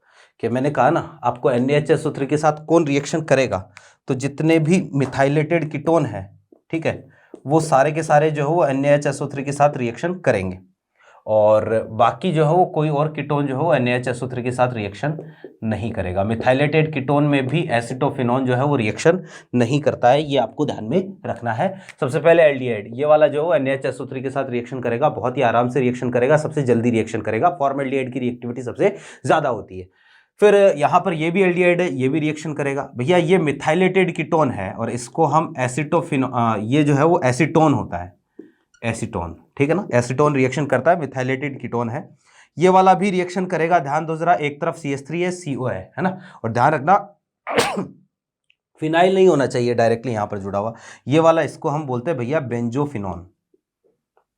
S1: कि मैंने कहा ना आपको NaHSO3 के साथ कौन रिएक्शन करेगा, तो जितने भी मिथाइलेटेड कीटोन है, ठीक है, वो सारे के सारे जो है वो NaHSO3 के साथ रिएक्शन करेंगे, और बाकी जो है वो कोई और कीटोन जो है वो NaHSO3 के साथ रिएक्शन नहीं करेगा। मिथाइलेटेड कीटोन में भी एसिटोफिनॉन जो है वो रिएक्शन नहीं करता है, ये आपको ध्यान में रखना है। सबसे पहले एल्डिहाइड, ये वाला जो है NaHSO3 के साथ रिएक्शन करेगा, बहुत ही आराम से रिएक्शन करेगा, सबसे जल्दी रिएक्शन करेगा, फॉर्मल्डिहाइड की रिएक्टिविटी सबसे ज्यादा होती है। फिर यहाँ पर ये भी एल्डिहाइड है, ये भी रिएक्शन करेगा। भैया ये मिथाइलेटेड कीटोन है और इसको हम ये जो है वो एसीटोन होता है, एसीटोन, ठीक है ना, एसीटोन रिएक्शन करता है, मिथाइलेटेड कीटोन है। ये वाला भी रिएक्शन करेगा, ध्यान दो जरा, एक तरफ CH3 है, CO है ना, और ध्यान रखना फिनाइल नहीं होना चाहिए डायरेक्टली यहां पर जुड़ा हुआ, ये वाला इसको हम बोलते हैं भैया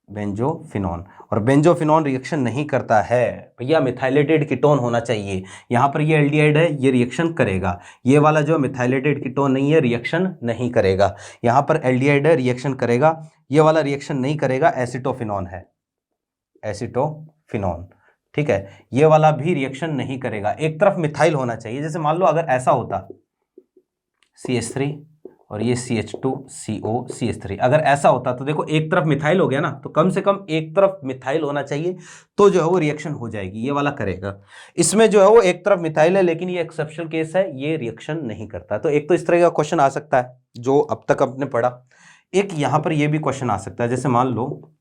S1: बेंजोफिनॉन, और बेंजोफिनॉन रिएक्शन नहीं करता है भैया, मिथाइलेटेड कीटोन होना चाहिए। यहां पर ये एल्डिहाइड है, ये रिएक्शन करेगा, ये वाला जो मिथाइलेटेड कीटोन नहीं है रिएक्शन नहीं करेगा। यहां पर एल्डिहाइड है, रिएक्शन करेगा, ये वाला रिएक्शन नहीं करेगा, एसिटोफिनॉन है, एसिटोफिनॉन, ठीक है, ये वाला भी रिएक्शन नहीं करेगा। एक तरफ मिथाइल होना चाहिए, जैसे मान लो अगर ऐसा होता CH3 और ये CH2CO CH3, अगर ऐसा होता तो देखो एक तरफ मिथाइल हो गया ना, तो कम से कम एक तरफ मिथाइल होना चाहिए तो जो है वो रिएक्शन हो जाएगी, ये वाला करेगा। इसमें जो है वो एक तरफ मिथाइल है, लेकिन ये एक्सेप्शनल केस है, ये रिएक्शन नहीं करता। तो एक तो इस तरह का क्वेश्चन आ सकता है जो अब तक आपने पढ़ा। एक यहां पर ये भी क्वेश्चन आ सकता है, जैसे मान लो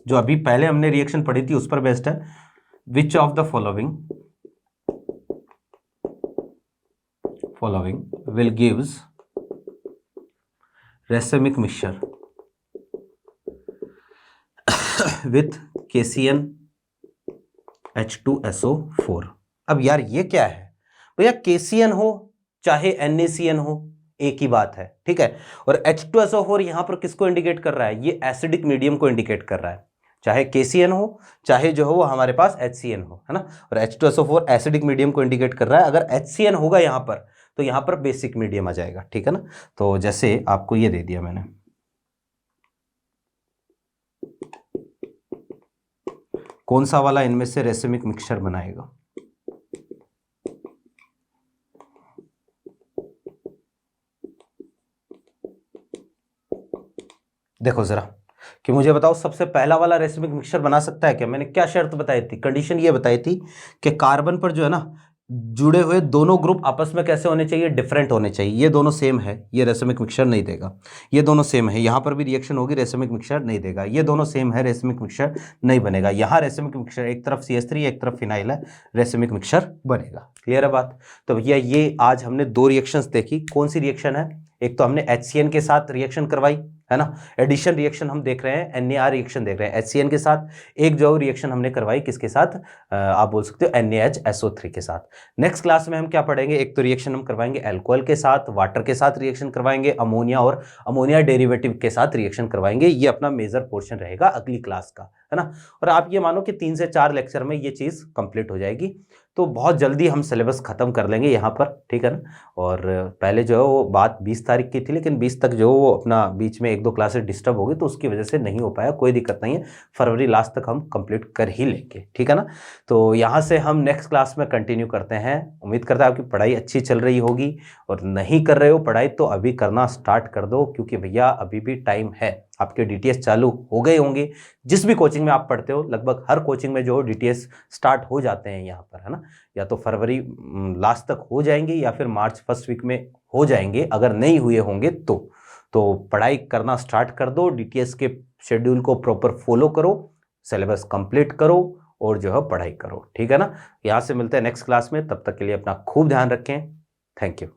S1: जो अभी पहले हमने रिएक्शन पढ़ी थी उस पर बेस्ड है, which of the following will gives racemic mixture with KCnH2SO4। अब यार ये क्या है भैया, KCN हो चाहे NaCN हो एक ही बात है, ठीक है, और H2SO4 यहां पर किसको इंडिकेट कर रहा है, ये एसिडिक मीडियम को इंडिकेट कर रहा है, चाहे KCN हो चाहे जो हो वो हमारे पास HCN हो, है ना, और H2SO4 एसिडिक मीडियम को इंडिकेट कर रहा है। अगर HCN होगा यहां पर तो यहां पर बेसिक मीडियम आ जाएगा, ठीक है ना। तो जैसे आपको ये दे दिया मैंने, कौन सा वाला इनमें से रेसिमिक मिक्सचर बनाएगा, देखो जरा कि मुझे बताओ सबसे पहला वाला रेसिमिक मिक्सचर बना सकता है क्या। मैंने क्या शर्त बताई थी, कंडीशन ये बताई थी कि कार्बन पर जो है ना जुड़े हुए दोनों ग्रुप आपस में कैसे होने चाहिए, डिफरेंट होने चाहिए। ये दोनों सेम है, ये रेसिमिक मिक्सचर नहीं देगा। ये दोनों सेम है, यहां पर भी रिएक्शन होगी, रेसिमिक मिक्सचर नहीं देगा। ये दोनों सेम है, रेसिमिक मिक्सचर नहीं बनेगा। यहां रेसिमिक मिक्सचर एक तरफ CH3 एक तरफ फिनाइल है, रेसिमिक मिक्सचर बनेगा। क्लियर है बात। तो भैया ये आज हमने दो रिएक्शंस देखी, कौन सी रिएक्शन है, एक तो हमने HCN के साथ रिएक्शन करवाई, है ना। एडिशन रिएक्शन हम देख रहे हैं, NaR रिएक्शन देख रहे हैं HCN के साथ। एक जो रिएक्शन हमने करवाई किसके साथ, आप बोल सकते हो NaHSO3 के साथ। नेक्स्ट क्लास में हम क्या पढ़ेंगे, एक तो रिएक्शन हम करवाएंगे अल्कोहल के साथ, वाटर के साथ रिएक्शन करवाएंगे, अमोनिया और अमोनिया डेरिवेटिव के साथ रिएक्शन करवाएंगे। ये अपना मेजर पोर्शन रहेगा अगली क्लास का, है ना। और आप ये मानो कि 3 से 4 लेक्चर में ये चीज़ कंप्लीट हो जाएगी, तो बहुत जल्दी हम सिलेबस खत्म कर लेंगे यहाँ पर, ठीक है ना। और पहले जो है वो बात 20 तारीख की थी, लेकिन 20 तक जो वो अपना बीच में 1-2 क्लासेस डिस्टर्ब हो गई, तो उसकी वजह से नहीं हो पाया। कोई दिक्कत नहीं है, फरवरी लास्ट तक हम कंप्लीट कर ही लेंगे, ठीक है ना। तो यहाँ से हम नेक्स्ट क्लास में कंटिन्यू करते हैं। उम्मीद करता है आपकी पढ़ाई अच्छी चल रही होगी, और नहीं कर रहे हो पढ़ाई तो अभी करना स्टार्ट कर दो, क्योंकि भैया अभी भी टाइम है। आपके DTS चालू हो गए होंगे, जिस भी कोचिंग में आप पढ़ते हो, लगभग हर कोचिंग में जो DTS स्टार्ट हो जाते हैं यहाँ पर, है ना। या तो फरवरी लास्ट तक हो जाएंगे या फिर मार्च फर्स्ट वीक में हो जाएंगे, अगर नहीं हुए होंगे तो पढ़ाई करना स्टार्ट कर दो। DTS के शेड्यूल को प्रॉपर फॉलो करो, सिलेबस कंप्लीट करो और जो है पढ़ाई करो, ठीक है ना। यहाँ से मिलते हैं नेक्स्ट क्लास में, तब तक के लिए अपना खूब ध्यान रखें। Thank you.